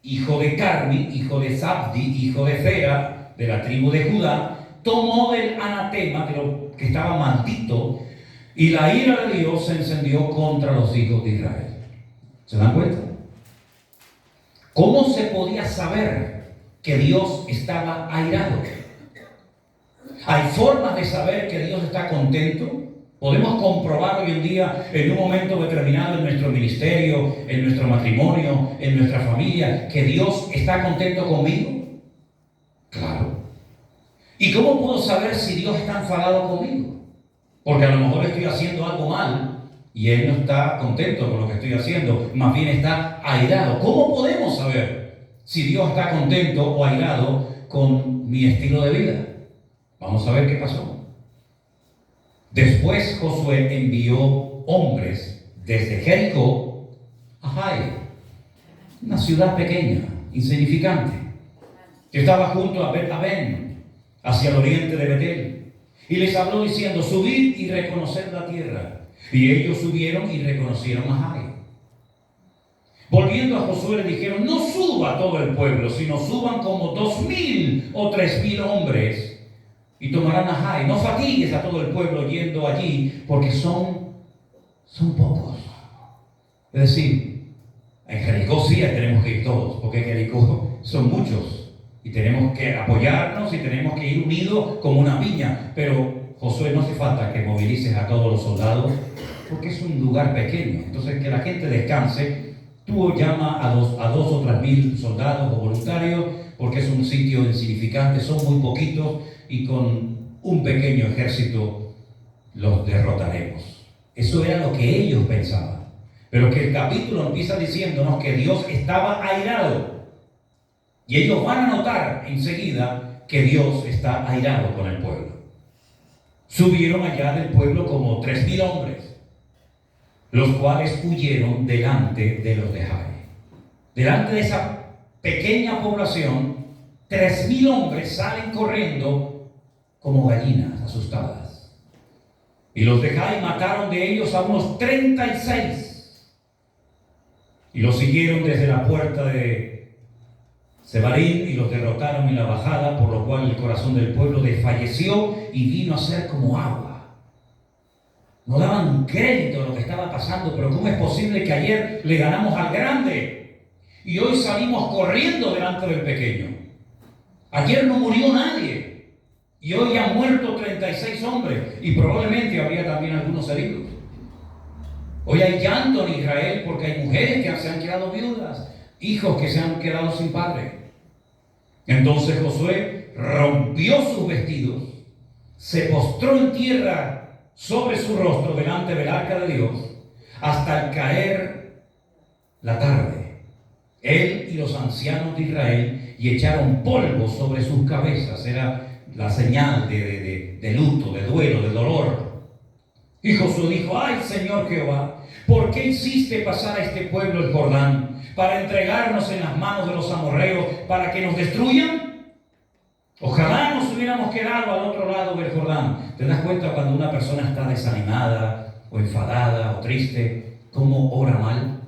hijo de Carmi, hijo de Zabdi, hijo de Zera, de la tribu de Judá, tomó del anatema, de lo que estaba maldito, y la ira de Dios se encendió contra los hijos de Israel. ¿Se dan cuenta? ¿Cómo se podía saber que Dios estaba airado? Hay formas de saber que Dios está contento. Podemos comprobar hoy en día, en un momento determinado en nuestro ministerio, en nuestro matrimonio, en nuestra familia, que Dios está contento conmigo. Claro. ¿Y cómo puedo saber si Dios está enfadado conmigo? Porque a lo mejor estoy haciendo algo mal y Él no está contento con lo que estoy haciendo, más bien está airado. ¿Cómo podemos saber si Dios está contento o airado con mi estilo de vida? Vamos a ver qué pasó. Después Josué envió hombres desde Jericó a Jai, una ciudad pequeña, insignificante, que estaba junto a Bet-Aven, hacia el oriente de Betel. Y les habló diciendo, subid y reconoced la tierra. Y ellos subieron y reconocieron a Jai. Volviendo a Josué le dijeron, no suba todo el pueblo, sino suban como 2,000 o 3,000 hombres y tomarán a Jai. No fatigues a todo el pueblo yendo allí, porque son pocos. Es decir, en Jericó sí tenemos que ir todos, porque en Jericó son muchos. Y tenemos que apoyarnos y tenemos que ir unidos como una piña. Pero Josué, no hace falta que movilices a todos los soldados, porque es un lugar pequeño. Entonces, que la gente descanse. Tú llama a 2 o 3,000 soldados o voluntarios, porque es un sitio insignificante, son muy poquitos, y con un pequeño ejército los derrotaremos. Eso era lo que ellos pensaban. Pero que el capítulo empieza diciéndonos que Dios estaba airado. Y ellos van a notar enseguida que Dios está airado con el pueblo. Subieron allá del pueblo como 3,000 hombres, los cuales huyeron delante de los de Jai. Delante de esa pequeña población, 3,000 hombres salen corriendo como gallinas asustadas. Y los de Jai mataron de ellos a unos 36. Y los siguieron desde la puerta de Sebarim, y los derrotaron en la bajada, por lo cual el corazón del pueblo desfalleció y vino a ser como agua. No daban crédito a lo que estaba pasando, pero ¿cómo es posible que ayer le ganamos al grande y hoy salimos corriendo delante del pequeño? Ayer no murió nadie y hoy han muerto 36 hombres y probablemente habría también algunos heridos. Hoy hay llanto en Israel porque hay mujeres que se han quedado viudas, hijos que se han quedado sin padre. Entonces Josué rompió sus vestidos, se postró en tierra sobre su rostro delante del arca de Dios hasta el caer la tarde. Él y los ancianos de Israel y echaron polvo sobre sus cabezas. Era la señal de luto, de duelo, de dolor. Y Josué dijo: ay, Señor Jehová, ¿por qué hiciste pasar a este pueblo el Jordán para entregarnos en las manos de los amorreos para que nos destruyan? Ojalá nos hubiéramos quedado al otro lado del Jordán. ¿Te das cuenta cuando una persona está desanimada o enfadada o triste, cómo ora mal?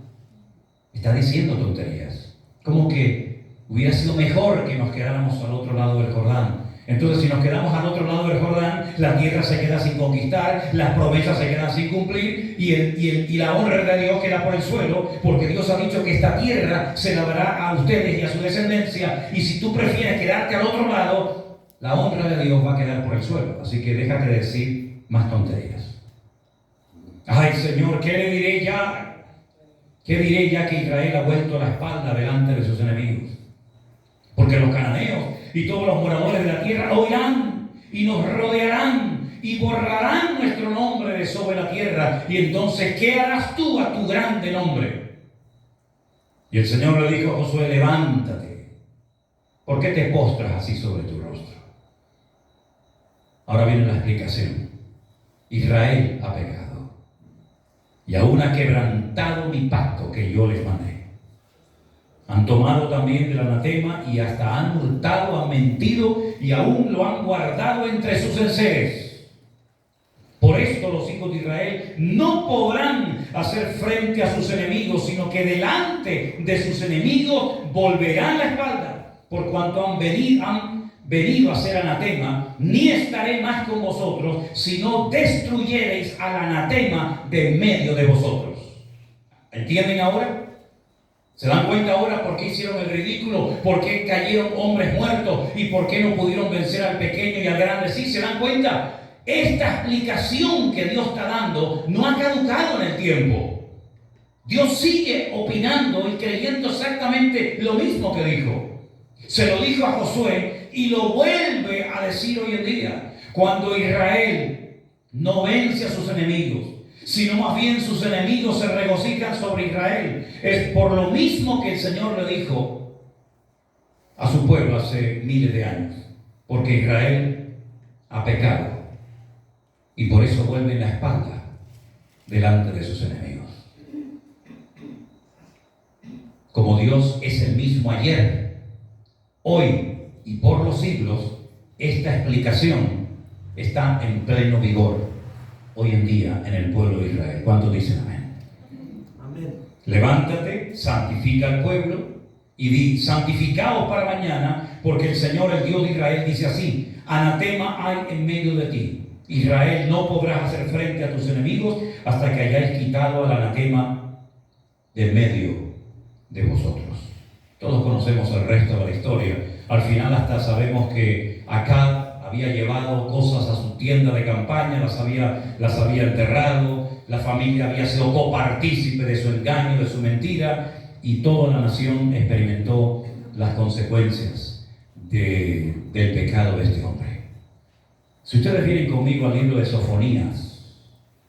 Está diciendo tonterías. Como que hubiera sido mejor que nos quedáramos al otro lado del Jordán. Entonces, si nos quedamos al otro lado del Jordán, la tierra se queda sin conquistar, las promesas se quedan sin cumplir y la honra de Dios queda por el suelo, porque Dios ha dicho que esta tierra se la dará a ustedes y a su descendencia, y si tú prefieres quedarte al otro lado, la honra de Dios va a quedar por el suelo. Así que déjate de decir más tonterías. Ay, Señor, ¿qué le diré ya? ¿Qué diré ya que Israel ha vuelto la espalda delante de sus enemigos? Porque los cananeos y todos los moradores de la tierra oirán y nos rodearán y borrarán nuestro nombre de sobre la tierra. Y entonces, ¿qué harás tú a tu grande nombre? Y el Señor le dijo a Josué: levántate. ¿Por qué te postras así sobre tu rostro? Ahora viene la explicación. Israel ha pecado y aún ha quebrantado mi pacto que yo les mandé. Han tomado también del anatema y hasta han hurtado, han mentido y aún lo han guardado entre sus enseres. Por esto los hijos de Israel no podrán hacer frente a sus enemigos, sino que delante de sus enemigos volverán la espalda, por cuanto han venido a ser anatema. Ni estaré más con vosotros, si no destruyereis al anatema de en medio de vosotros. ¿Entienden ahora? ¿Se dan cuenta ahora por qué hicieron el ridículo? ¿Por qué cayeron hombres muertos? ¿Y por qué no pudieron vencer al pequeño y al grande? ¿Sí se dan cuenta? Esta explicación que Dios está dando no ha caducado en el tiempo. Dios sigue opinando y creyendo exactamente lo mismo que dijo. Se lo dijo a Josué y lo vuelve a decir hoy en día. Cuando Israel no vence a sus enemigos, sino más bien sus enemigos se regocijan sobre Israel, es por lo mismo que el Señor le dijo a su pueblo hace miles de años, porque Israel ha pecado y por eso vuelven la espalda delante de sus enemigos. Como Dios es el mismo ayer, hoy y por los siglos, esta explicación está en pleno vigor hoy en día en el pueblo de Israel. ¿Cuántos dicen amén? Amén. Levántate, santifica al pueblo y di: santificaos para mañana, porque el Señor, el Dios de Israel, dice así: anatema hay en medio de ti. Israel, no podrás hacer frente a tus enemigos hasta que hayáis quitado al anatema de medio de vosotros. Todos conocemos el resto de la historia. Al final hasta sabemos que Acab había llevado cosas a su tienda de campaña, las había enterrado, la familia había sido copartícipe de su engaño, de su mentira, y toda la nación experimentó las consecuencias del pecado de este hombre. Si ustedes vienen conmigo al libro de Sofonías,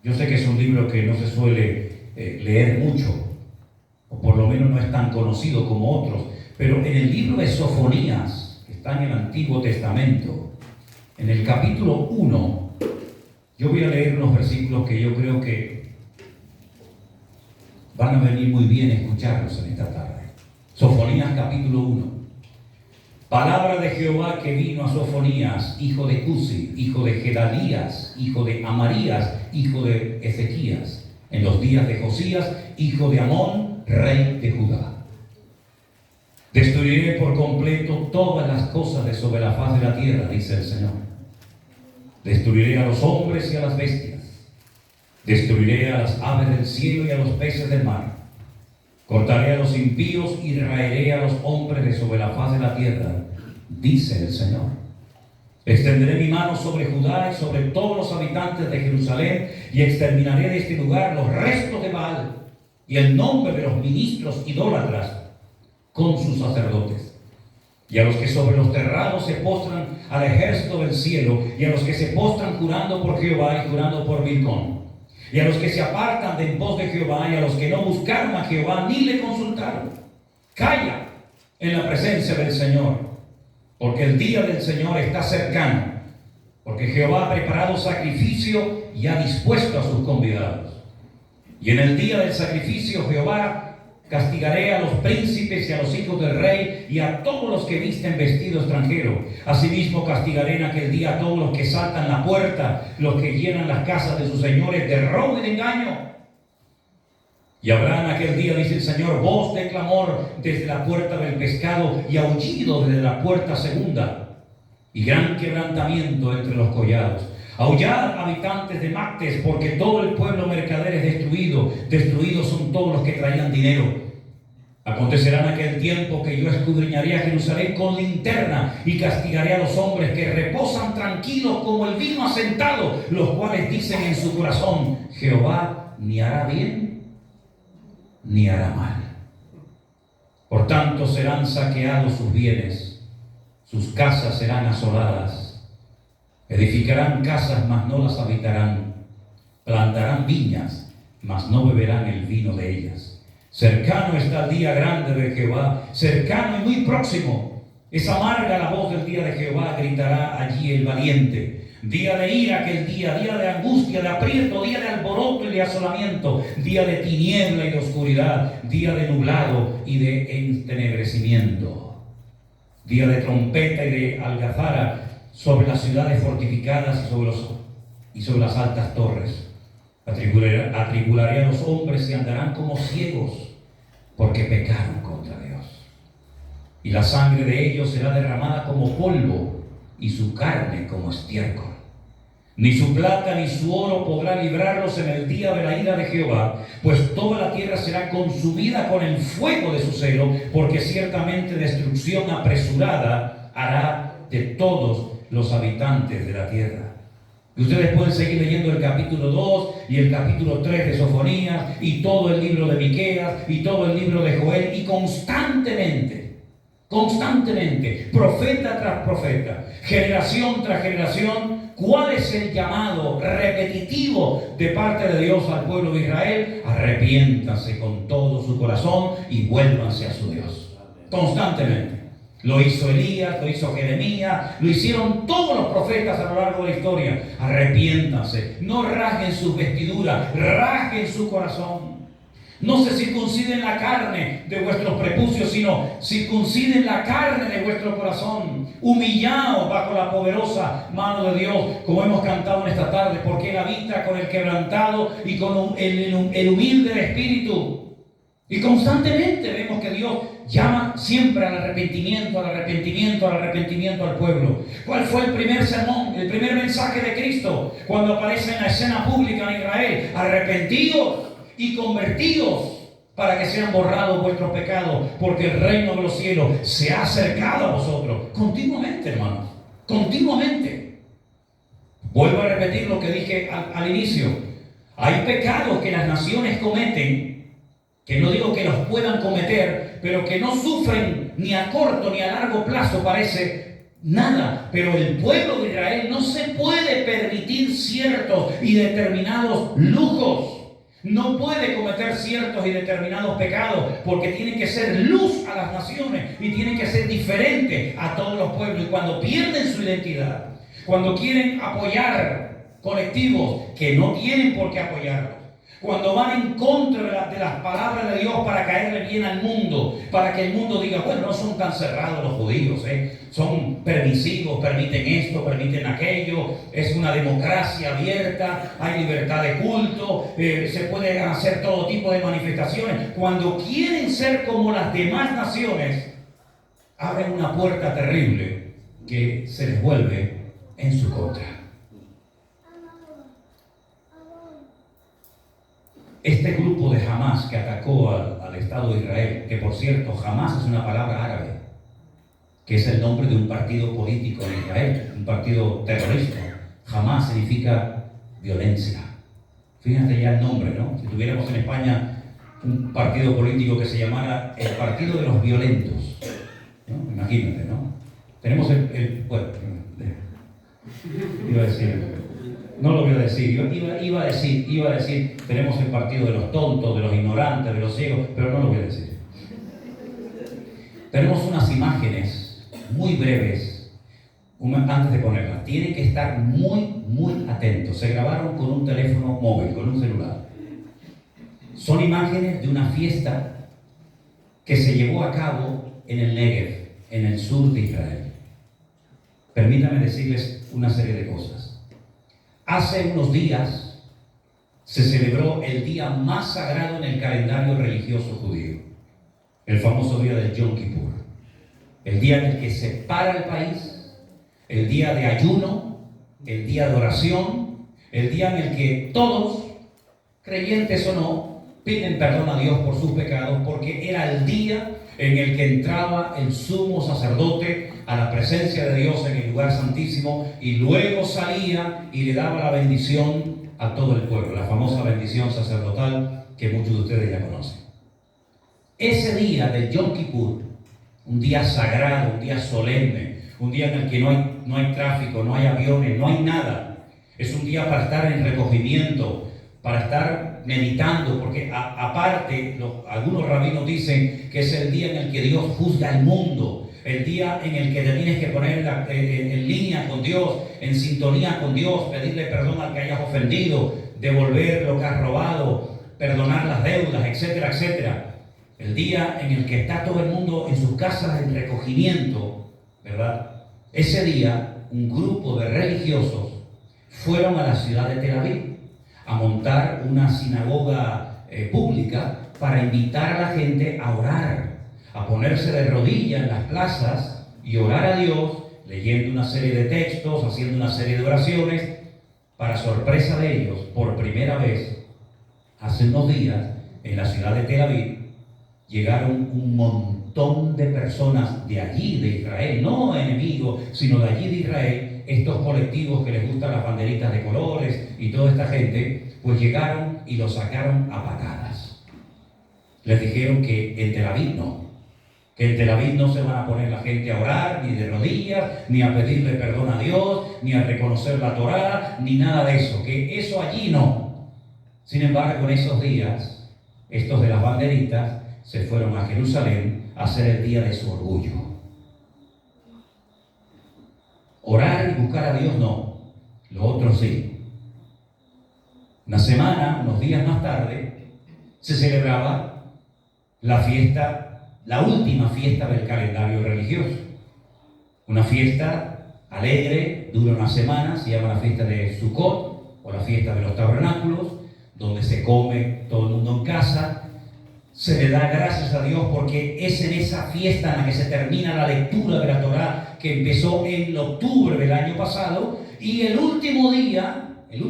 yo sé que es un libro que no se suele leer mucho, o por lo menos no es tan conocido como otros, pero en el libro de Sofonías, que está en el Antiguo Testamento, en el capítulo 1, yo voy a leer unos versículos que yo creo que van a venir muy bien escucharlos en esta tarde. Sofonías capítulo 1. Palabra de Jehová que vino a Sofonías, hijo de Cusi, hijo de Gedalías, hijo de Amarías, hijo de Ezequías, en los días de Josías, hijo de Amón, rey de Judá. Destruiré por completo todas las cosas de sobre la faz de la tierra, dice el Señor. Destruiré a los hombres y a las bestias. Destruiré a las aves del cielo y a los peces del mar. Cortaré a los impíos y raeré a los hombres de sobre la faz de la tierra, dice el Señor. Extenderé mi mano sobre Judá y sobre todos los habitantes de Jerusalén y exterminaré de este lugar los restos de Baal y el nombre de los ministros idólatras con sus sacerdotes. Y a los que sobre los terrados se postran al ejército del cielo, y a los que se postran jurando por Jehová y jurando por Milcom, y a los que se apartan de en pos de Jehová, y a los que no buscaron a Jehová ni le consultaron. Calla en la presencia del Señor, porque el día del Señor está cercano, porque Jehová ha preparado sacrificio y ha dispuesto a sus convidados. Y en el día del sacrificio Jehová castigaré a los príncipes y a los hijos del rey y a todos los que visten vestido extranjero. Asimismo castigaré en aquel día a todos los que saltan la puerta, los que llenan las casas de sus señores de robo y de engaño. Y habrá en aquel día, dice el Señor, voz de clamor desde la puerta del pescado y aullido desde la puerta segunda, y gran quebrantamiento entre los collados. Aullad, habitantes de Mactes, porque todo el pueblo mercader es destruido. Destruidos son todos los que traían dinero. Acontecerá en aquel tiempo que yo escudriñaré a Jerusalén con linterna y castigaré a los hombres que reposan tranquilos como el vino asentado, los cuales dicen en su corazón: Jehová ni hará bien ni hará mal. Por tanto serán saqueados sus bienes, sus casas serán asoladas. Edificarán casas, mas no las habitarán. Plantarán viñas, mas no beberán el vino de ellas. Cercano está el día grande de Jehová, cercano y muy próximo. Es amarga la voz del día de Jehová, gritará allí el valiente. Día de ira aquel día de angustia, de aprieto, día de alboroto y de asolamiento, día de tiniebla y de oscuridad, día de nublado y de entenebrecimiento, día de trompeta y de algazara sobre las ciudades fortificadas y sobre las altas torres. Atribularé a los hombres y andarán como ciegos, porque pecaron contra Dios. Y la sangre de ellos será derramada como polvo, y su carne como estiércol. Ni su plata ni su oro podrá librarlos en el día de la ira de Jehová, pues toda la tierra será consumida con el fuego de su celo, porque ciertamente destrucción apresurada hará de todos los habitantes de la tierra. Y ustedes pueden seguir leyendo el capítulo 2 y el capítulo 3 de Sofonías y todo el libro de Miqueas y todo el libro de Joel, y constantemente, profeta tras profeta, generación tras generación, ¿cuál es el llamado repetitivo de parte de Dios al pueblo de Israel? Arrepiéntanse con todo su corazón y vuélvanse a su Dios. Constantemente. Lo hizo Elías, lo hizo Jeremías, lo hicieron todos los profetas a lo largo de la historia. Arrepiéntanse, no rasguen sus vestiduras, rasguen su corazón. No se circunciden la carne de vuestros prepucios, sino circunciden la carne de vuestro corazón. Humillaos bajo la poderosa mano de Dios, como hemos cantado en esta tarde, porque Él habita con el quebrantado y con el humilde de espíritu. Y constantemente vemos que Dios llama siempre al arrepentimiento, al arrepentimiento, al arrepentimiento al pueblo. ¿Cuál fue el primer sermón, el primer mensaje de Cristo cuando aparece en la escena pública en Israel? Arrepentíos y convertíos para que sean borrados vuestros pecados, porque el reino de los cielos se ha acercado a vosotros. Continuamente, hermanos, continuamente. Vuelvo a repetir lo que dije al inicio. Hay pecados que las naciones cometen, que no digo que los puedan cometer, pero que no sufren ni a corto ni a largo plazo, parece nada. Pero el pueblo de Israel no se puede permitir ciertos y determinados lujos. No puede cometer ciertos y determinados pecados, porque tiene que ser luz a las naciones y tiene que ser diferente a todos los pueblos. Y cuando pierden su identidad, cuando quieren apoyar colectivos que no tienen por qué apoyarlos, cuando van en contra de las palabras de Dios para caerle bien al mundo, para que el mundo diga, bueno, no son tan cerrados los judíos, son permisivos, permiten esto, permiten aquello, es una democracia abierta, hay libertad de culto, se pueden hacer todo tipo de manifestaciones. Cuando quieren ser como las demás naciones, abren una puerta terrible que se les vuelve en su contra. Este grupo de Hamás que atacó al Estado de Israel, que por cierto, Hamás es una palabra árabe, que es el nombre de un partido político en Israel, un partido terrorista. Hamás significa violencia. Fíjate ya el nombre, ¿no? Si tuviéramos en España un partido político que se llamara el Partido de los Violentos, ¿no? Imagínate, ¿no? Tenemos bueno, iba a decir, no lo voy a decir, iba a decir, tenemos el partido de los tontos, de los ignorantes, de los ciegos, pero no lo voy a decir. Tenemos unas imágenes muy breves, antes de ponerlas. Tienen que estar muy atentos. Se grabaron con un teléfono móvil, con un celular. Son imágenes de una fiesta que se llevó a cabo en el Negev, en el sur de Israel. Permítanme decirles una serie de cosas. Hace unos días se celebró el día más sagrado en el calendario religioso judío, el famoso día del Yom Kippur, el día en el que se para el país, el día de ayuno, el día de oración, el día en el que todos, creyentes o no, piden perdón a Dios por sus pecados, porque era el día en el que entraba el sumo sacerdote a la presencia de Dios en el lugar santísimo y luego salía y le daba la bendición a todo el pueblo, la famosa bendición sacerdotal que muchos de ustedes ya conocen. Ese día del Yom Kippur, un día sagrado, un día solemne, un día en el que no hay tráfico, no hay aviones, no hay nada. Es un día para estar en recogimiento, para estar meditando, porque aparte, algunos rabinos dicen que es el día en el que Dios juzga el mundo, el día en el que te tienes que poner en línea con Dios, en sintonía con Dios, pedirle perdón al que hayas ofendido, devolver lo que has robado, perdonar las deudas, etcétera, etcétera. El día en el que está todo el mundo en sus casas en recogimiento, ¿verdad? Ese día, un grupo de religiosos fueron a la ciudad de Tel Aviv a montar una sinagoga pública para invitar a la gente a orar, a ponerse de rodillas en las plazas y orar a Dios, leyendo una serie de textos, haciendo una serie de oraciones. Para sorpresa de ellos, por primera vez, hace unos días, en la ciudad de Tel Aviv, llegaron un montón de personas de allí, de Israel, no enemigos, sino de allí de Israel, estos colectivos que les gustan las banderitas de colores y toda esta gente, pues llegaron y los sacaron a patadas. Les dijeron que en Tel Aviv no, que en Tel Aviv no se van a poner la gente a orar, ni de rodillas, ni a pedirle perdón a Dios, ni a reconocer la Torá, ni nada de eso, que eso allí no. Sin embargo, en esos días, estos de las banderitas se fueron a Jerusalén a hacer el día de su orgullo. Orar y buscar a Dios no, lo otro sí. Una semana, unos días más tarde, se celebraba la fiesta, la última fiesta del calendario religioso. Una fiesta alegre, dura una semana, se llama la fiesta de Sukkot o la fiesta de los tabernáculos, donde se come todo el mundo en casa. Se le da gracias a Dios porque es en esa fiesta en la que se termina la lectura de la Torá que empezó en octubre del año pasado, y el último día, el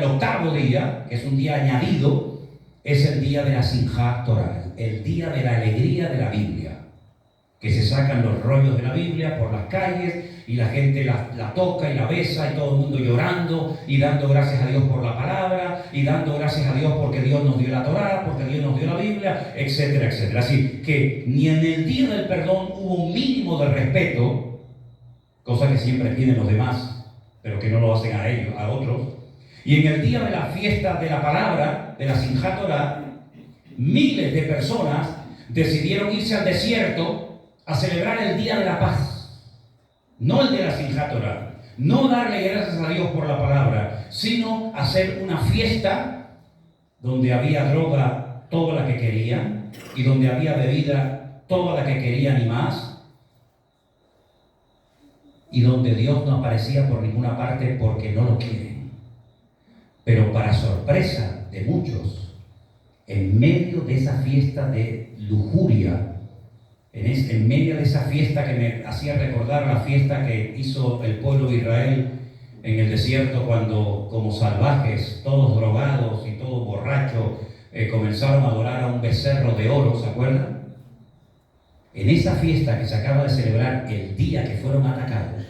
octavo día, que es un día añadido, es el día de la Simchat Torah, el día de la alegría de la Biblia, que se sacan los rollos de la Biblia por las calles y la gente la toca y la besa y todo el mundo llorando y dando gracias a Dios por la palabra y dando gracias a Dios porque Dios nos dio la Torá, porque Dios nos dio la Biblia, etcétera, etcétera. Así que ni en el día del perdón hubo un mínimo de respeto, cosa que siempre piden los demás, pero que no lo hacen a ellos, a otros. Y en el día de la fiesta de la palabra, de la Simchat Torah, miles de personas decidieron irse al desierto a celebrar el día de la paz, no el de la Simchat Torah, no darle gracias a Dios por la palabra, sino hacer una fiesta donde había droga toda la que querían y donde había bebida toda la que querían y más, y donde Dios no aparecía por ninguna parte porque no lo quieren. Pero para sorpresa de muchos, en medio de esa fiesta de lujuria, en medio de esa fiesta que me hacía recordar la fiesta que hizo el pueblo de Israel en el desierto, cuando como salvajes, todos drogados y todos borrachos, comenzaron a adorar a un becerro de oro, ¿se acuerdan? En esa fiesta que se acaba de celebrar el día que fueron atacados,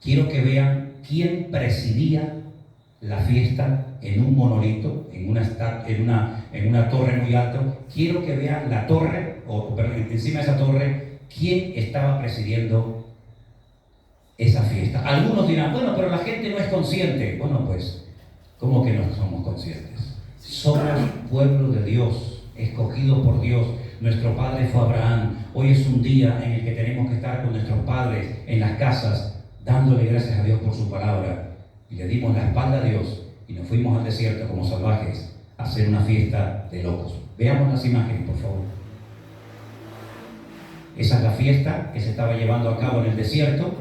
quiero que vean quién presidía la fiesta en un monolito, en una torre muy alta. Quiero que vean la torre, encima de esa torre, quién estaba presidiendo esa fiesta. Algunos dirán, bueno, pero la gente no es consciente. Bueno, pues, ¿cómo que no somos conscientes? Somos pueblo de Dios, escogido por Dios. Nuestro padre fue Abraham. Hoy es un día en el que tenemos que estar con nuestros padres en las casas, dándole gracias a Dios por su palabra. Y le dimos la espalda a Dios y nos fuimos al desierto como salvajes a hacer una fiesta de locos. Veamos las imágenes, por favor. Esa es la fiesta que se estaba llevando a cabo en el desierto.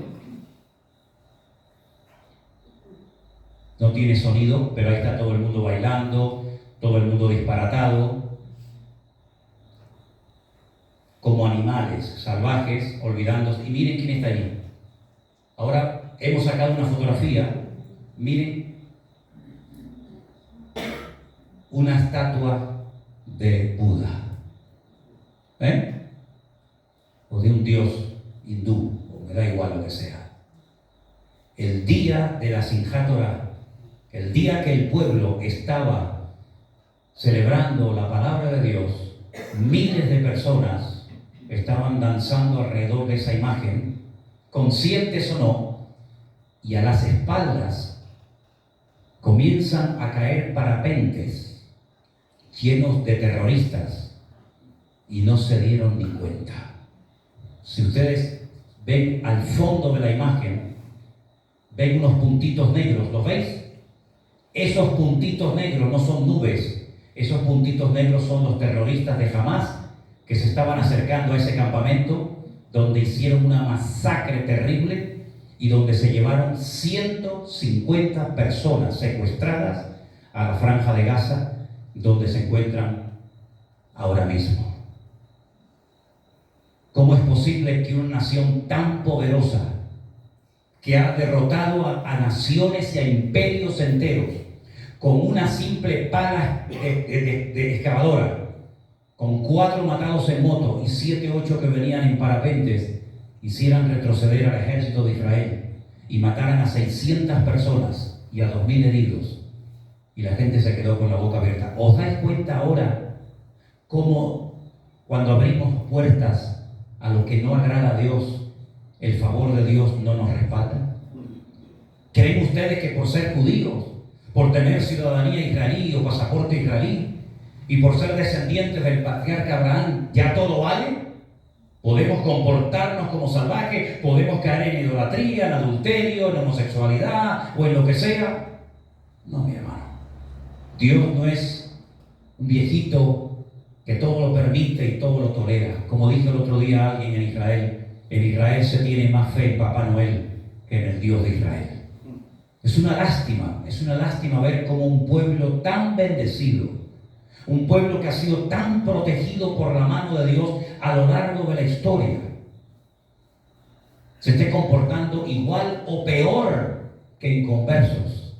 No tiene sonido, pero ahí está todo el mundo bailando, todo el mundo disparatado, como animales salvajes, olvidándose. Y miren quién está allí. Ahora hemos sacado una fotografía. Miren, una estatua de Buda, o de un dios hindú, o me da igual lo que sea. El día de la Simchat Torah, el día que el pueblo estaba celebrando la palabra de Dios, miles de personas estaban danzando alrededor de esa imagen, conscientes o no, y a las espaldas comienzan a caer parapentes llenos de terroristas y no se dieron ni cuenta. Si ustedes ven al fondo de la imagen, ven unos puntitos negros, ¿los veis? Esos puntitos negros no son nubes, esos puntitos negros son los terroristas de Hamás que se estaban acercando a ese campamento donde hicieron una masacre terrible y donde se llevaron 150 personas secuestradas a la Franja de Gaza, donde se encuentran ahora mismo. ¿Cómo es posible que una nación tan poderosa, que ha derrotado a naciones y a imperios enteros, con una simple pala de excavadora, con 4 matados en moto y 7 u 8 que venían en parapentes, hicieran retroceder al ejército de Israel y mataran a 600 personas y a 2000 heridos, y la gente se quedó con la boca abierta? ¿Os dais cuenta ahora cómo cuando abrimos puertas a lo que no agrada a Dios, el favor de Dios no nos respalda? ¿Creen ustedes que por ser judíos, por tener ciudadanía israelí o pasaporte israelí, y por ser descendientes del patriarca Abraham, ya todo vale? ¿Podemos comportarnos como salvajes? ¿Podemos caer en idolatría, en adulterio, en homosexualidad o en lo que sea? No, mi hermano. Dios no es un viejito que todo lo permite y todo lo tolera. Como dijo el otro día alguien en Israel se tiene más fe en Papá Noel que en el Dios de Israel. Es una lástima ver cómo un pueblo tan bendecido, un pueblo que ha sido tan protegido por la mano de Dios a lo largo de la historia, se esté comportando igual o peor que inconversos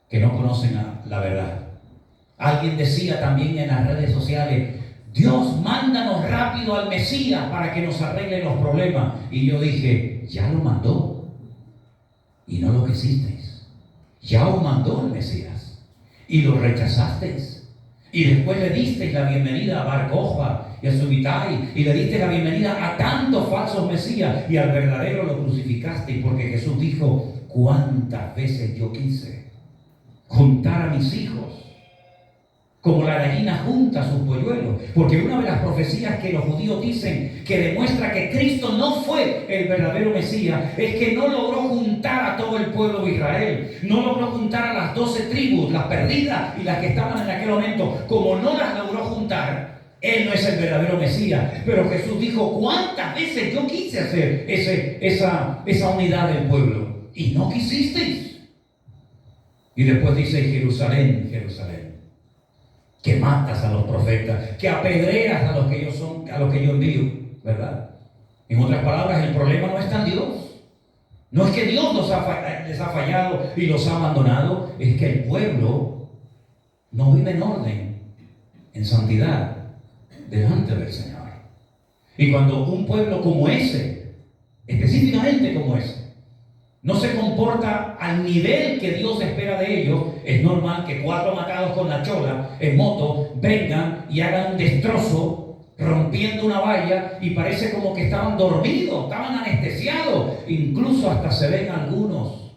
que no conocen la verdad. Alguien decía también en las redes sociales: Dios, mándanos rápido al Mesías para que nos arregle los problemas. Y yo dije: ya lo mandó y no lo quisisteis. Ya os mandó el Mesías y lo rechazasteis. Y después le disteis la bienvenida a Bar Kokhba y a Subitai, y le disteis la bienvenida a tantos falsos mesías, y al verdadero lo crucificasteis, porque Jesús dijo: ¿cuántas veces yo quise juntar a mis hijos como la gallina junta sus polluelos? Porque una de las profecías que los judíos dicen que demuestra que Cristo no fue el verdadero Mesías es que no logró juntar a todo el pueblo de Israel, no logró juntar a las 12 tribus, las perdidas y las que estaban en aquel momento. Como no las logró juntar, Él no es el verdadero Mesías. Pero Jesús dijo: ¿cuántas veces yo quise hacer esa unidad del pueblo? Y no quisisteis. Y después dice: Jerusalén, Jerusalén, que matas a los profetas, que apedreas a los que yo envío, ¿verdad? En otras palabras, el problema no está en Dios. No es que Dios les ha fallado y los ha abandonado, es que el pueblo no vive en orden, en santidad, delante del Señor. Y cuando un pueblo como ese, específicamente como ese, no se comporta al nivel que Dios espera de ellos, es normal que 4 matados con la chola en moto vengan y hagan un destrozo rompiendo una valla, y parece como que estaban dormidos, estaban anestesiados. Incluso hasta se ven algunos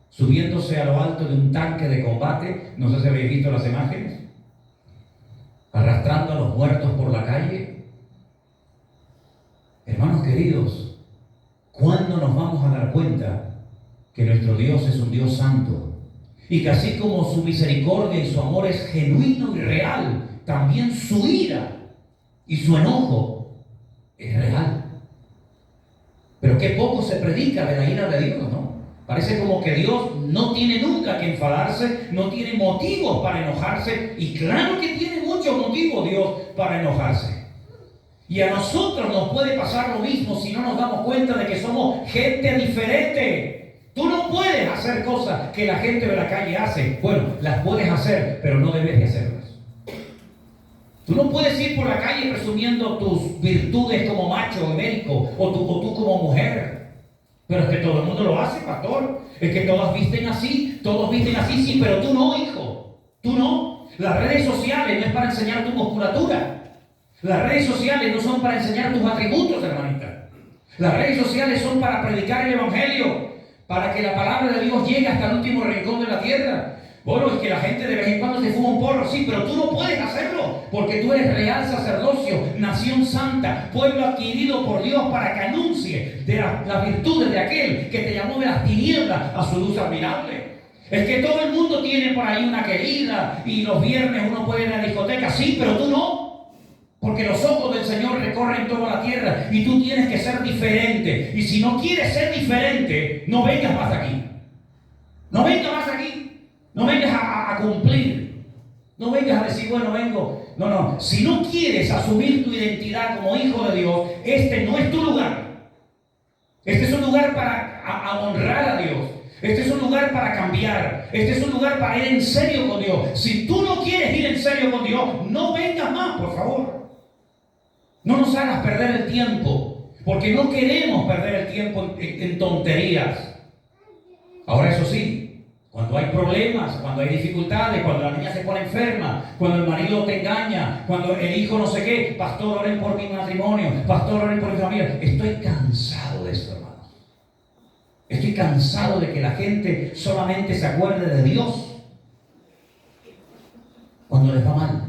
subiéndose a lo alto de un tanque de combate, no sé si habéis visto las imágenes, arrastrando a los muertos por la calle. Hermanos queridos, ¿cuándo nos vamos a dar cuenta que nuestro Dios es un Dios santo? Y que así como su misericordia y su amor es genuino y real, también su ira y su enojo es real. Pero qué poco se predica de la ira de Dios, ¿no? Parece como que Dios no tiene nunca que enfadarse, no tiene motivos para enojarse, y claro que tiene muchos motivos Dios para enojarse. Y a nosotros nos puede pasar lo mismo si no nos damos cuenta de que somos gente diferente. Tú no puedes hacer cosas que la gente de la calle hace. Bueno, las puedes hacer, pero no debes de hacerlas. Tú no puedes ir por la calle presumiendo tus virtudes como macho o médico, o tú como mujer. Pero es que todo el mundo lo hace, pastor. Es que todos visten así, sí, pero tú no, hijo. Tú no. Las redes sociales no es para enseñar tu musculatura. Las redes sociales no son para enseñar tus atributos, hermanita. Las redes sociales son para predicar el evangelio, para que la palabra de Dios llegue hasta el último rincón de la tierra. Bueno, es que la gente de vez en cuando se fuma un porro, sí, pero tú no puedes hacerlo, porque tú eres real sacerdocio, nación santa, pueblo adquirido por Dios para que anuncie de las virtudes de aquel que te llamó de las tinieblas a su luz admirable. Es que todo el mundo tiene por ahí una querida, y los viernes uno puede ir a la discoteca, sí, pero tú no. Porque los ojos del Señor recorren toda la tierra y tú tienes que ser diferente. Y si no quieres ser diferente, no vengas más aquí. No vengas más aquí. No vengas a cumplir. No vengas a decir, bueno, vengo. No. Si no quieres asumir tu identidad como hijo de Dios, este no es tu lugar. Este es un lugar para honrar a Dios. Este es un lugar para cambiar. Este es un lugar para ir en serio con Dios. Si tú no quieres ir en serio con Dios, no vengas más, por favor. No nos hagas perder el tiempo, porque no queremos perder el tiempo en tonterías. Ahora, eso sí, cuando hay problemas, cuando hay dificultades, cuando la niña se pone enferma, cuando el marido te engaña, cuando el hijo no sé qué, pastor, oren por mi matrimonio, pastor, oren por mi familia. Estoy cansado de esto, hermanos. Estoy cansado de que la gente solamente se acuerde de Dios cuando les va mal.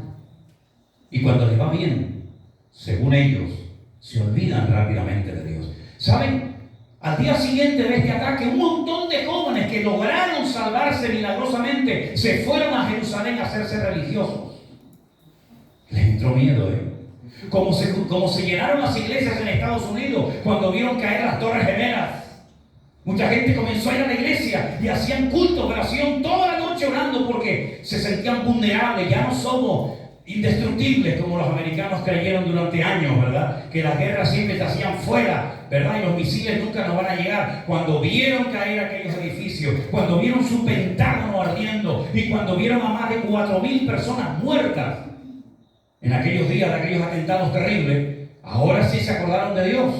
Y cuando les va bien, según ellos, se olvidan rápidamente de Dios. ¿Saben? Al día siguiente de este ataque, un montón de jóvenes que lograron salvarse milagrosamente se fueron a Jerusalén a hacerse religiosos. Les entró miedo, Como se llenaron las iglesias en Estados Unidos cuando vieron caer las Torres Gemelas. Mucha gente comenzó a ir a la iglesia y hacían culto, oración toda la noche orando porque se sentían vulnerables. Ya no somos indestructibles como los americanos creyeron durante años, ¿verdad? Que las guerras siempre se hacían fuera, ¿verdad? Y los misiles nunca nos van a llegar. Cuando vieron caer aquellos edificios, cuando vieron su Pentágono ardiendo y cuando vieron a más de 4,000 personas muertas en aquellos días de aquellos atentados terribles, ahora sí se acordaron de Dios.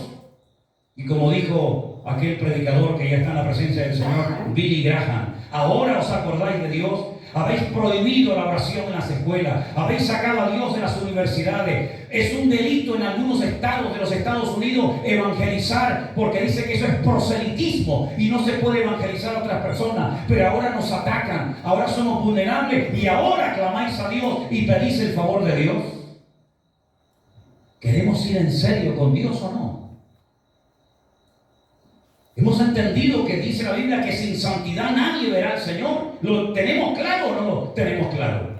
Y como dijo aquel predicador que ya está en la presencia del Señor, Billy Graham, ahora os acordáis de Dios. Habéis prohibido la oración en las escuelas. Habéis sacado a Dios de las universidades. Es un delito en algunos estados de los Estados Unidos evangelizar, porque dice que eso es proselitismo y no se puede evangelizar a otras personas. Pero ahora nos atacan, ahora somos vulnerables y ahora clamáis a Dios y pedís el favor de Dios. ¿Queremos ir en serio con Dios o no? Hemos entendido que dice la Biblia que sin santidad nadie verá al Señor. ¿Lo tenemos claro o no lo tenemos claro?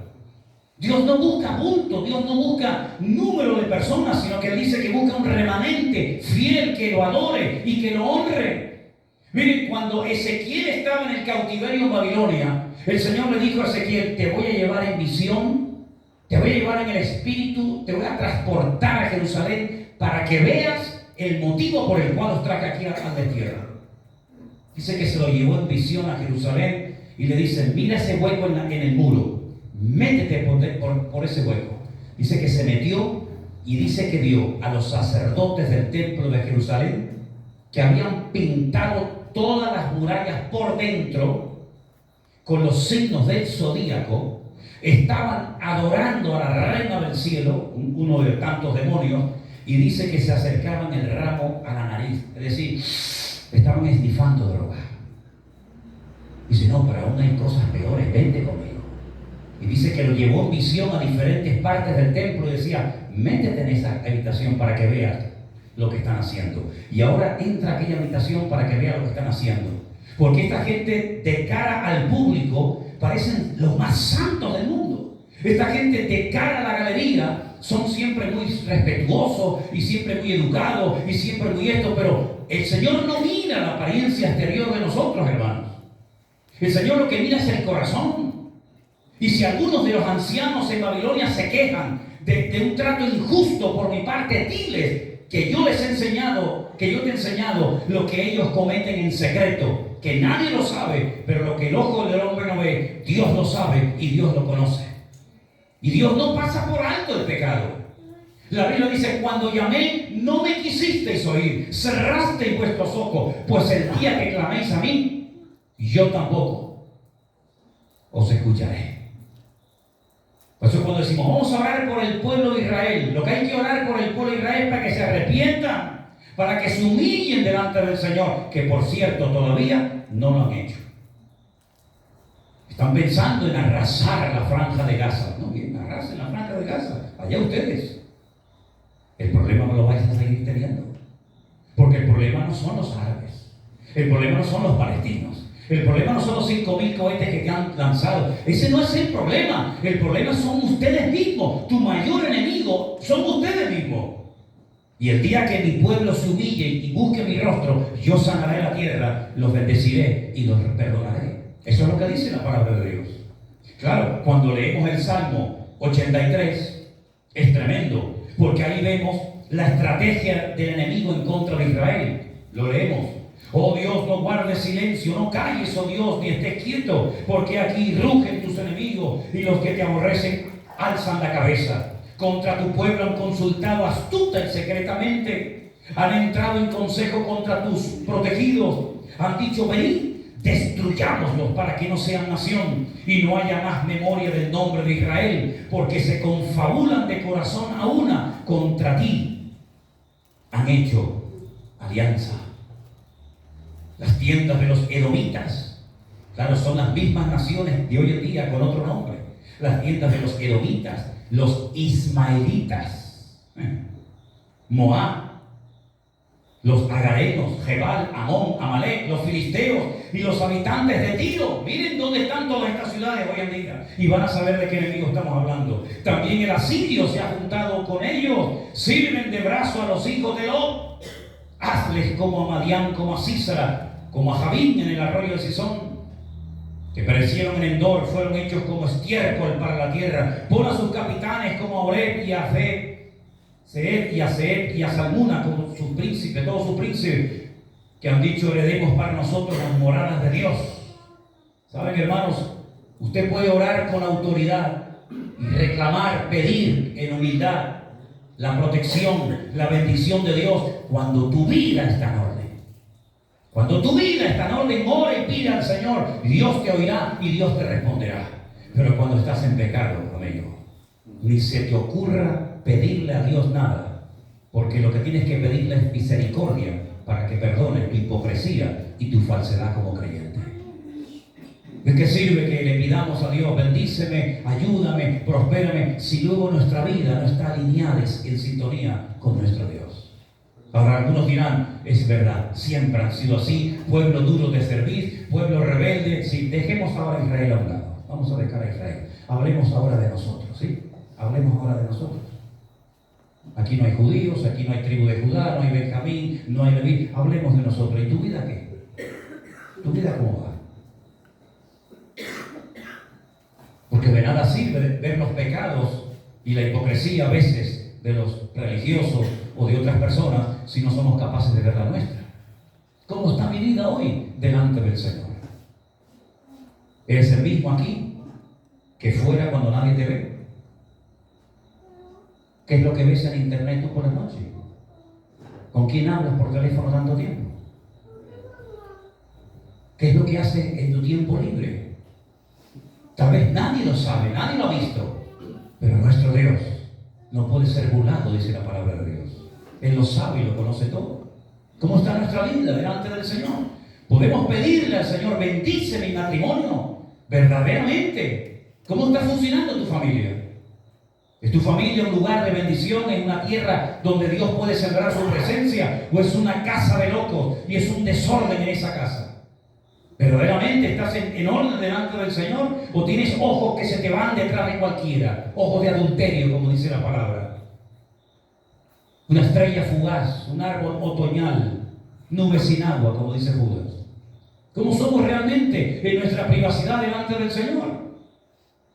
Dios no busca bulto, Dios no busca número de personas, sino que dice que busca un remanente fiel que lo adore y que lo honre. Miren, cuando Ezequiel estaba en el cautiverio en Babilonia, el Señor le dijo a Ezequiel, te voy a llevar en visión, Te voy a llevar en el espíritu, te voy a transportar a Jerusalén para que veas el motivo por el cual os traje aquí a la tierra. Dice que se lo llevó en visión a Jerusalén y le dice, mira ese hueco en el muro, métete por ese hueco. Dice que se metió y dice que vio a los sacerdotes del templo de Jerusalén que habían pintado todas las murallas por dentro con los signos del zodíaco. Estaban adorando a la reina del cielo, uno de tantos demonios, y dice que se acercaban el ramo a la nariz, es decir, estaban esnifando droga. Dice, no, pero aún hay cosas peores, vente conmigo. Y dice que lo llevó en visión a diferentes partes del templo y decía, métete en esa habitación para que veas lo que están haciendo. Y ahora entra a aquella habitación para que veas lo que están haciendo. Porque esta gente de cara al público parecen los más santos del mundo. Esta gente de cara a la galería son siempre muy respetuosos y siempre muy educados y siempre muy esto, pero el Señor no mira la apariencia exterior de nosotros, hermanos. El Señor lo que mira es el corazón. Y si algunos de los ancianos en Babilonia se quejan de un trato injusto por mi parte, diles que yo les he enseñado, que yo te he enseñado lo que ellos cometen en secreto, que nadie lo sabe, pero lo que el ojo del hombre no ve, Dios lo sabe y Dios lo conoce. Y Dios no pasa por alto el pecado. La Biblia dice, cuando llamé, no me quisisteis oír, cerrasteis vuestros ojos, pues el día que claméis a mí, yo tampoco os escucharé. Por eso cuando decimos, vamos a orar por el pueblo de Israel, lo que hay que orar por el pueblo de Israel es para que se arrepientan, para que se humillen delante del Señor, que por cierto todavía no lo han hecho. Están pensando en arrasar la franja de Gaza. No, bien, arrasen la franja de Gaza, allá ustedes. El problema no lo vais a seguir teniendo, porque el problema no son los árabes, el problema no son los palestinos. El problema no son los 5.000 cohetes que te han lanzado. Ese no es el problema. El problema son ustedes mismos. Tu mayor enemigo son ustedes mismos. Y el día que mi pueblo se humille y busque mi rostro, yo sanaré la tierra, los bendeciré y los perdonaré. Eso es lo que dice la palabra de Dios. Claro, cuando leemos el Salmo 83, es tremendo, porque ahí vemos la estrategia del enemigo en contra de Israel. Lo leemos. Oh Dios, no guardes silencio, no calles, oh Dios, ni estés quieto, porque aquí rugen tus enemigos y los que te aborrecen alzan la cabeza. Contra tu pueblo han consultado astuta y secretamente, han entrado en consejo contra tus protegidos, han dicho, venid, destruyámoslos para que no sean nación y no haya más memoria del nombre de Israel, porque se confabulan de corazón a una contra ti. Han hecho alianza. Las tiendas de los edomitas, claro, son las mismas naciones de hoy en día con otro nombre. Las tiendas de los edomitas, los ismaelitas, Moab, los agarenos, Jebal, Amón, Amalek, los filisteos y los habitantes de Tiro. Miren dónde están todas estas ciudades hoy en día y van a saber de qué enemigo estamos hablando. También el asirio se ha juntado con ellos, sirven de brazo a los hijos de Lot. Hazles como a Madián, como a Sísara, como a Javín en el arroyo de Sison, que perecieron en Endor, fueron hechos como estiércol para la tierra. Pon a sus capitanes como a Oreb y a Seed y a Seed y a Salmuna como sus príncipes, todos sus príncipes, que han dicho heredemos para nosotros las moradas de Dios. ¿Saben, hermanos? Usted puede orar con autoridad y reclamar, pedir en humildad la protección, la bendición de Dios cuando tu vida está en orden. Cuando tu vida está en orden, ora y pide al Señor, y Dios te oirá y Dios te responderá. Pero cuando estás en pecado, amigo, ni se te ocurra pedirle a Dios nada, porque lo que tienes que pedirle es misericordia para que perdone tu hipocresía y tu falsedad como creyente. ¿De qué sirve que le pidamos a Dios, bendíceme, ayúdame, prospérame, si luego nuestra vida no está alineada en sintonía con nuestro Dios? Ahora algunos dirán, es verdad, siempre han sido así, pueblo duro de servir, pueblo rebelde. Sí, dejemos ahora a Israel a un lado, vamos a dejar a Israel. Hablemos ahora de nosotros, ¿sí? Hablemos ahora de nosotros. Aquí no hay judíos, aquí no hay tribu de Judá, no hay Benjamín, no hay Leví. Hablemos de nosotros. ¿Y tu vida qué? ¿Tu vida cómo va? Porque de nada sirve ver los pecados y la hipocresía a veces de los religiosos o de otras personas si no somos capaces de ver la nuestra. ¿Cómo está mi vida hoy delante del Señor? ¿Eres el mismo aquí que fuera cuando nadie te ve? ¿Qué es lo que ves en internet tú por la noche? ¿Con quién hablas por teléfono tanto tiempo? ¿Qué es lo que haces en tu tiempo libre? Tal vez nadie lo sabe, nadie lo ha visto, pero nuestro Dios no puede ser burlado, dice la palabra de Dios. Él lo sabe y lo conoce todo. ¿Cómo está nuestra vida delante del Señor? Podemos pedirle al Señor: bendice mi matrimonio, verdaderamente. ¿Cómo está funcionando tu familia? ¿Es tu familia un lugar de bendición, en una tierra donde Dios puede sembrar su presencia? ¿O es una casa de locos y es un desorden en esa casa? ¿Verdaderamente estás en orden delante del Señor? ¿O tienes ojos que se te van detrás de cualquiera? Ojos de adulterio, como dice la palabra. Una estrella fugaz, un árbol otoñal, nube sin agua, como dice Judas. ¿Cómo somos realmente en nuestra privacidad delante del Señor?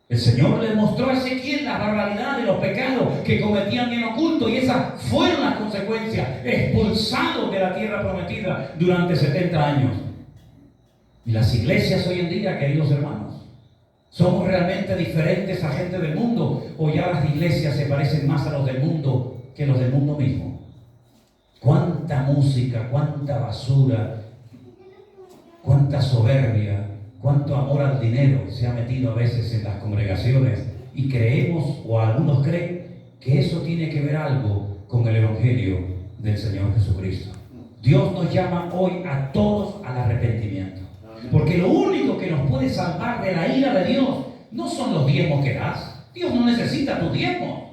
El Señor le mostró a Ezequiel la barbaridad de los pecados que cometían en oculto, y esas fueron las consecuencias: expulsados de la tierra prometida durante 70 años. Y las iglesias hoy en día, queridos hermanos, ¿somos realmente diferentes a gente del mundo, o ya las iglesias se parecen más a los del mundo que los del mundo mismo? Cuánta música, cuánta basura, cuánta soberbia, cuánto amor al dinero se ha metido a veces en las congregaciones, y creemos, o algunos creen, que eso tiene que ver algo con el Evangelio del Señor Jesucristo. Dios nos llama hoy a todos al arrepentimiento, porque lo único que nos puede salvar de la ira de Dios no son los diezmos que das. Dios no necesita tus diezmos.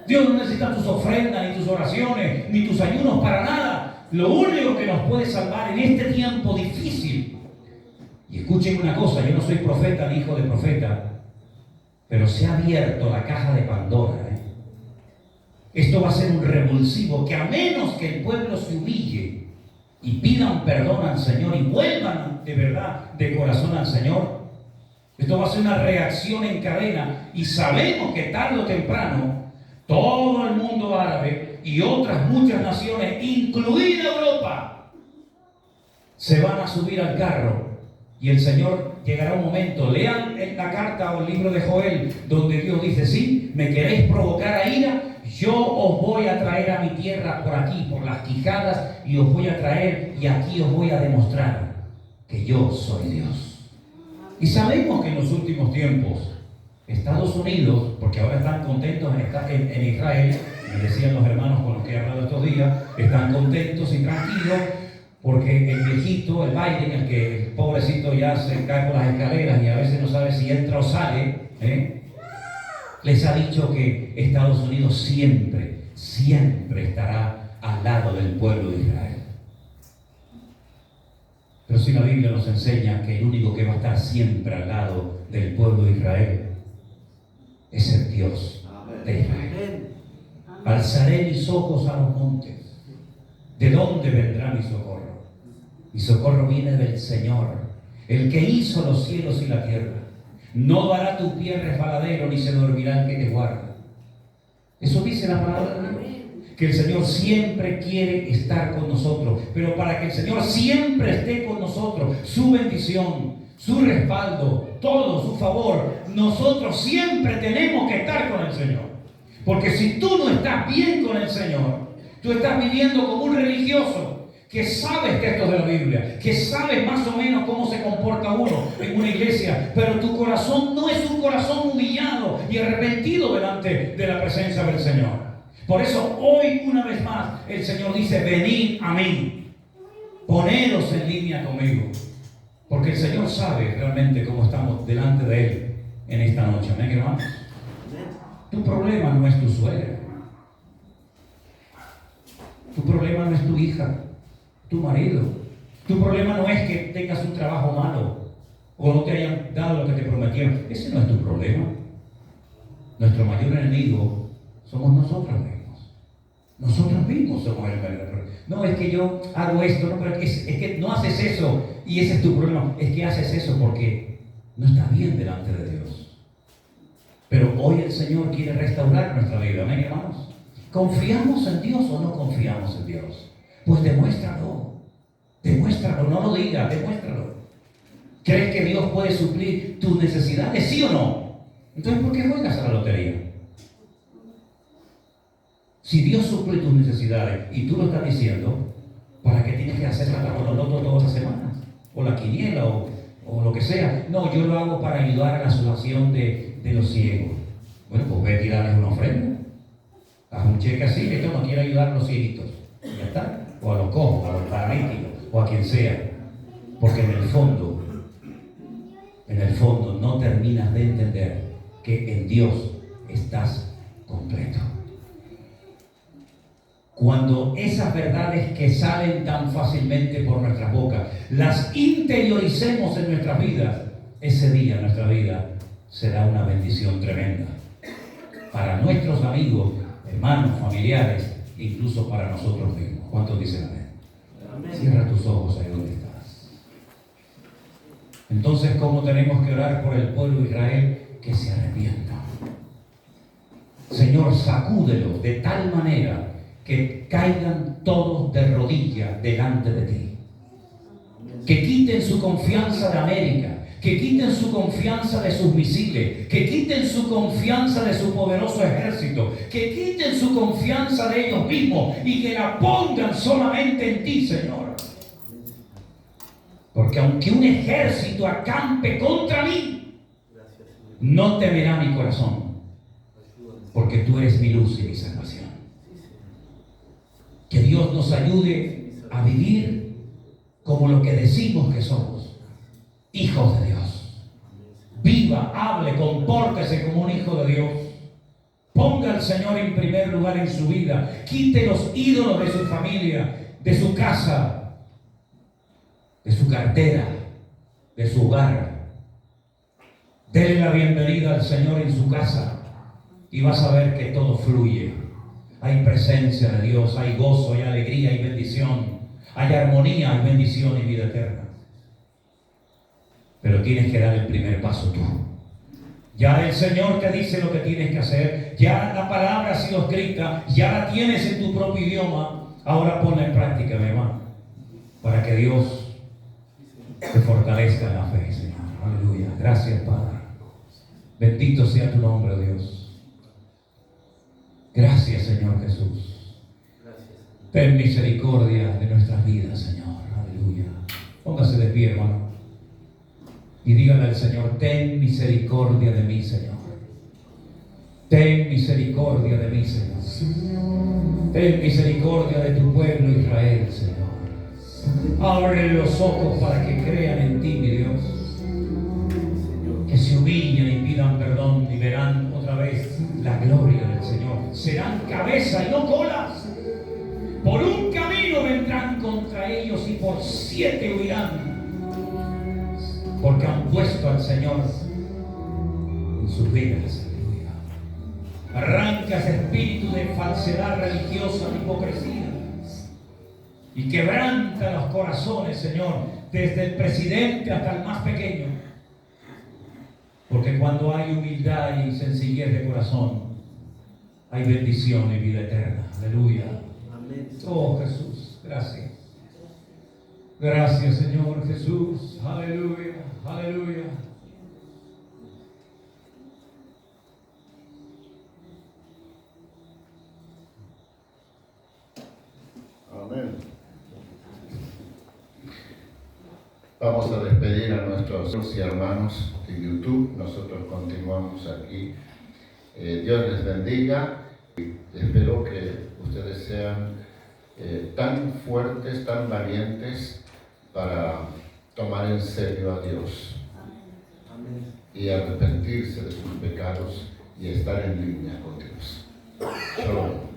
Dios no necesita tus ofrendas, ni tus oraciones, ni tus ayunos, para nada. Lo único que nos puede salvar en este tiempo difícil. Y escuchen una cosa: yo no soy profeta ni hijo de profeta, pero se ha abierto la caja de Pandora. Esto va a ser un revulsivo que, a menos que el pueblo se humille y pidan perdón al Señor y vuelvan de verdad, de corazón al Señor, esto va a ser una reacción en cadena. Y sabemos que tarde o temprano todo el mundo árabe y otras muchas naciones, incluida Europa, se van a subir al carro. Y el Señor llegará un momento. Lean en la carta o el libro de Joel, donde Dios dice: sí, me queréis provocar a ira, yo os voy a traer a mi tierra por aquí, por las quijadas, y os voy a traer, y aquí os voy a demostrar que yo soy Dios. Y sabemos que en los últimos tiempos Estados Unidos, porque ahora están contentos en Israel, me decían los hermanos con los que he hablado estos días, están contentos y tranquilos, porque el viejito, el Biden, el que el pobrecito ya se cae por las escaleras y a veces no sabe si entra o sale, les ha dicho que Estados Unidos siempre estará al lado del pueblo de Israel. Pero si la Biblia nos enseña que el único que va a estar siempre al lado del pueblo de Israel es el Dios de Israel. Alzaré mis ojos a los montes. ¿De dónde vendrá mi socorro? Mi socorro viene del Señor, el que hizo los cielos y la tierra. No dará tu pie resbaladero, ni se dormirá el que te guarda. Eso dice la palabra de Dios. Que el Señor siempre quiere estar con nosotros. Pero para que el Señor siempre esté con nosotros, su bendición, su respaldo, todo su favor, nosotros siempre tenemos que estar con el Señor. Porque si tú no estás bien con el Señor, tú estás viviendo como un religioso que sabes textos de la Biblia, que sabes más o menos cómo se comporta uno en una iglesia, pero tu corazón no es un corazón humillado y arrepentido delante de la presencia del Señor. Por eso hoy, una vez más, el Señor dice: venid a mí, poneros en línea conmigo, porque el Señor sabe realmente cómo estamos delante de Él en esta noche. Amén, hermanos. Tu problema no es tu suegra, tu problema no es tu hija, tu marido. Tu problema no es que tengas un trabajo malo o no te hayan dado lo que te prometieron. Ese no es tu problema. Nuestro mayor enemigo somos nosotros mismos. Nosotros mismos somos el verdadero problema. No es que yo hago esto, no, pero es que no haces eso y ese es tu problema. Es que haces eso porque no estás bien delante de Dios. Pero hoy el Señor quiere restaurar nuestra vida. ¿Amén, hermanos? ¿Confiamos en Dios o no confiamos en Dios? Pues demuéstralo. Demuéstralo, no lo digas, demuéstralo. ¿Crees que Dios puede suplir tus necesidades, sí o no? Entonces, ¿por qué juegas a la lotería? Si Dios suple tus necesidades y tú lo estás diciendo, ¿para qué tienes que hacer la loto todas las semanas? O la quiniela o lo que sea. No, yo lo hago para ayudar a la asociación de los ciegos. Bueno, pues ve a tirarles una ofrenda. Haz un cheque así, que no quiere ayudar a los cieguitos. Ya está. O a los cojos, a los paralíticos, o a quien sea. Porque en el fondo no terminas de entender que en Dios estás completo. Cuando esas verdades que salen tan fácilmente por nuestras bocas, las interioricemos en nuestras vidas, ese día nuestra vida será una bendición tremenda. Para nuestros amigos, hermanos, familiares, incluso para nosotros mismos. ¿Cuántos dicen amén? Amén. Cierra tus ojos ahí donde estás. Entonces, ¿cómo tenemos que orar por el pueblo de Israel? Que se arrepientan. Señor, sacúdelos de tal manera que caigan todos de rodillas delante de ti. Que quiten su confianza de América, que quiten su confianza de sus misiles, que quiten su confianza de su poderoso ejército, que quiten su confianza de ellos mismos y que la pongan solamente en ti, Señor. Porque aunque un ejército acampe contra mí, no temerá mi corazón, porque tú eres mi luz y mi salvación. Que Dios nos ayude a vivir como lo que decimos que somos, hijos de Dios. Viva, hable, compórtese como un hijo de Dios. Ponga al Señor en primer lugar en su vida. Quite los ídolos de su familia, de su casa, de su cartera, de su hogar. Dele la bienvenida al Señor en su casa y vas a ver que todo fluye. Hay presencia de Dios, hay gozo, hay alegría, hay bendición, hay armonía, hay bendición y vida eterna. Pero tienes que dar el primer paso tú. Ya el Señor te dice lo que tienes que hacer, ya la palabra ha sido escrita, ya la tienes en tu propio idioma. Ahora ponla en práctica, mi hermano, para que Dios te fortalezca en la fe, Señor. Aleluya. Gracias, Padre. Bendito sea tu nombre, Dios. Gracias, Señor Jesús. Ten misericordia de nuestras vidas, Señor. Aleluya. Póngase de pie, hermano. Y dígale al Señor, ten misericordia de mí, Señor. Ten misericordia de mí, Señor. Ten misericordia de tu pueblo Israel, Señor. Abre los ojos para que crean en ti, mi Dios. Que se humillen y pidan perdón y verán otra vez la gloria del Señor. Serán cabeza y no colas. Por un camino vendrán contra ellos y por 7 huirán. Porque han puesto al Señor en sus vidas. Aleluya. Arranca ese espíritu de falsedad religiosa, de hipocresía. Y quebranta los corazones, Señor, desde el presidente hasta el más pequeño. Porque cuando hay humildad y sencillez de corazón, hay bendición y vida eterna. Aleluya. Amén. Oh Jesús, gracias. Gracias, Señor Jesús. Aleluya. Aleluya. Amén. Vamos a despedir a nuestros y hermanos de YouTube. Nosotros continuamos aquí. Dios les bendiga. Espero que ustedes sean tan fuertes, tan valientes para tomar en serio a Dios. Amén. Y arrepentirse de sus pecados y estar en línea con Dios. Shalom.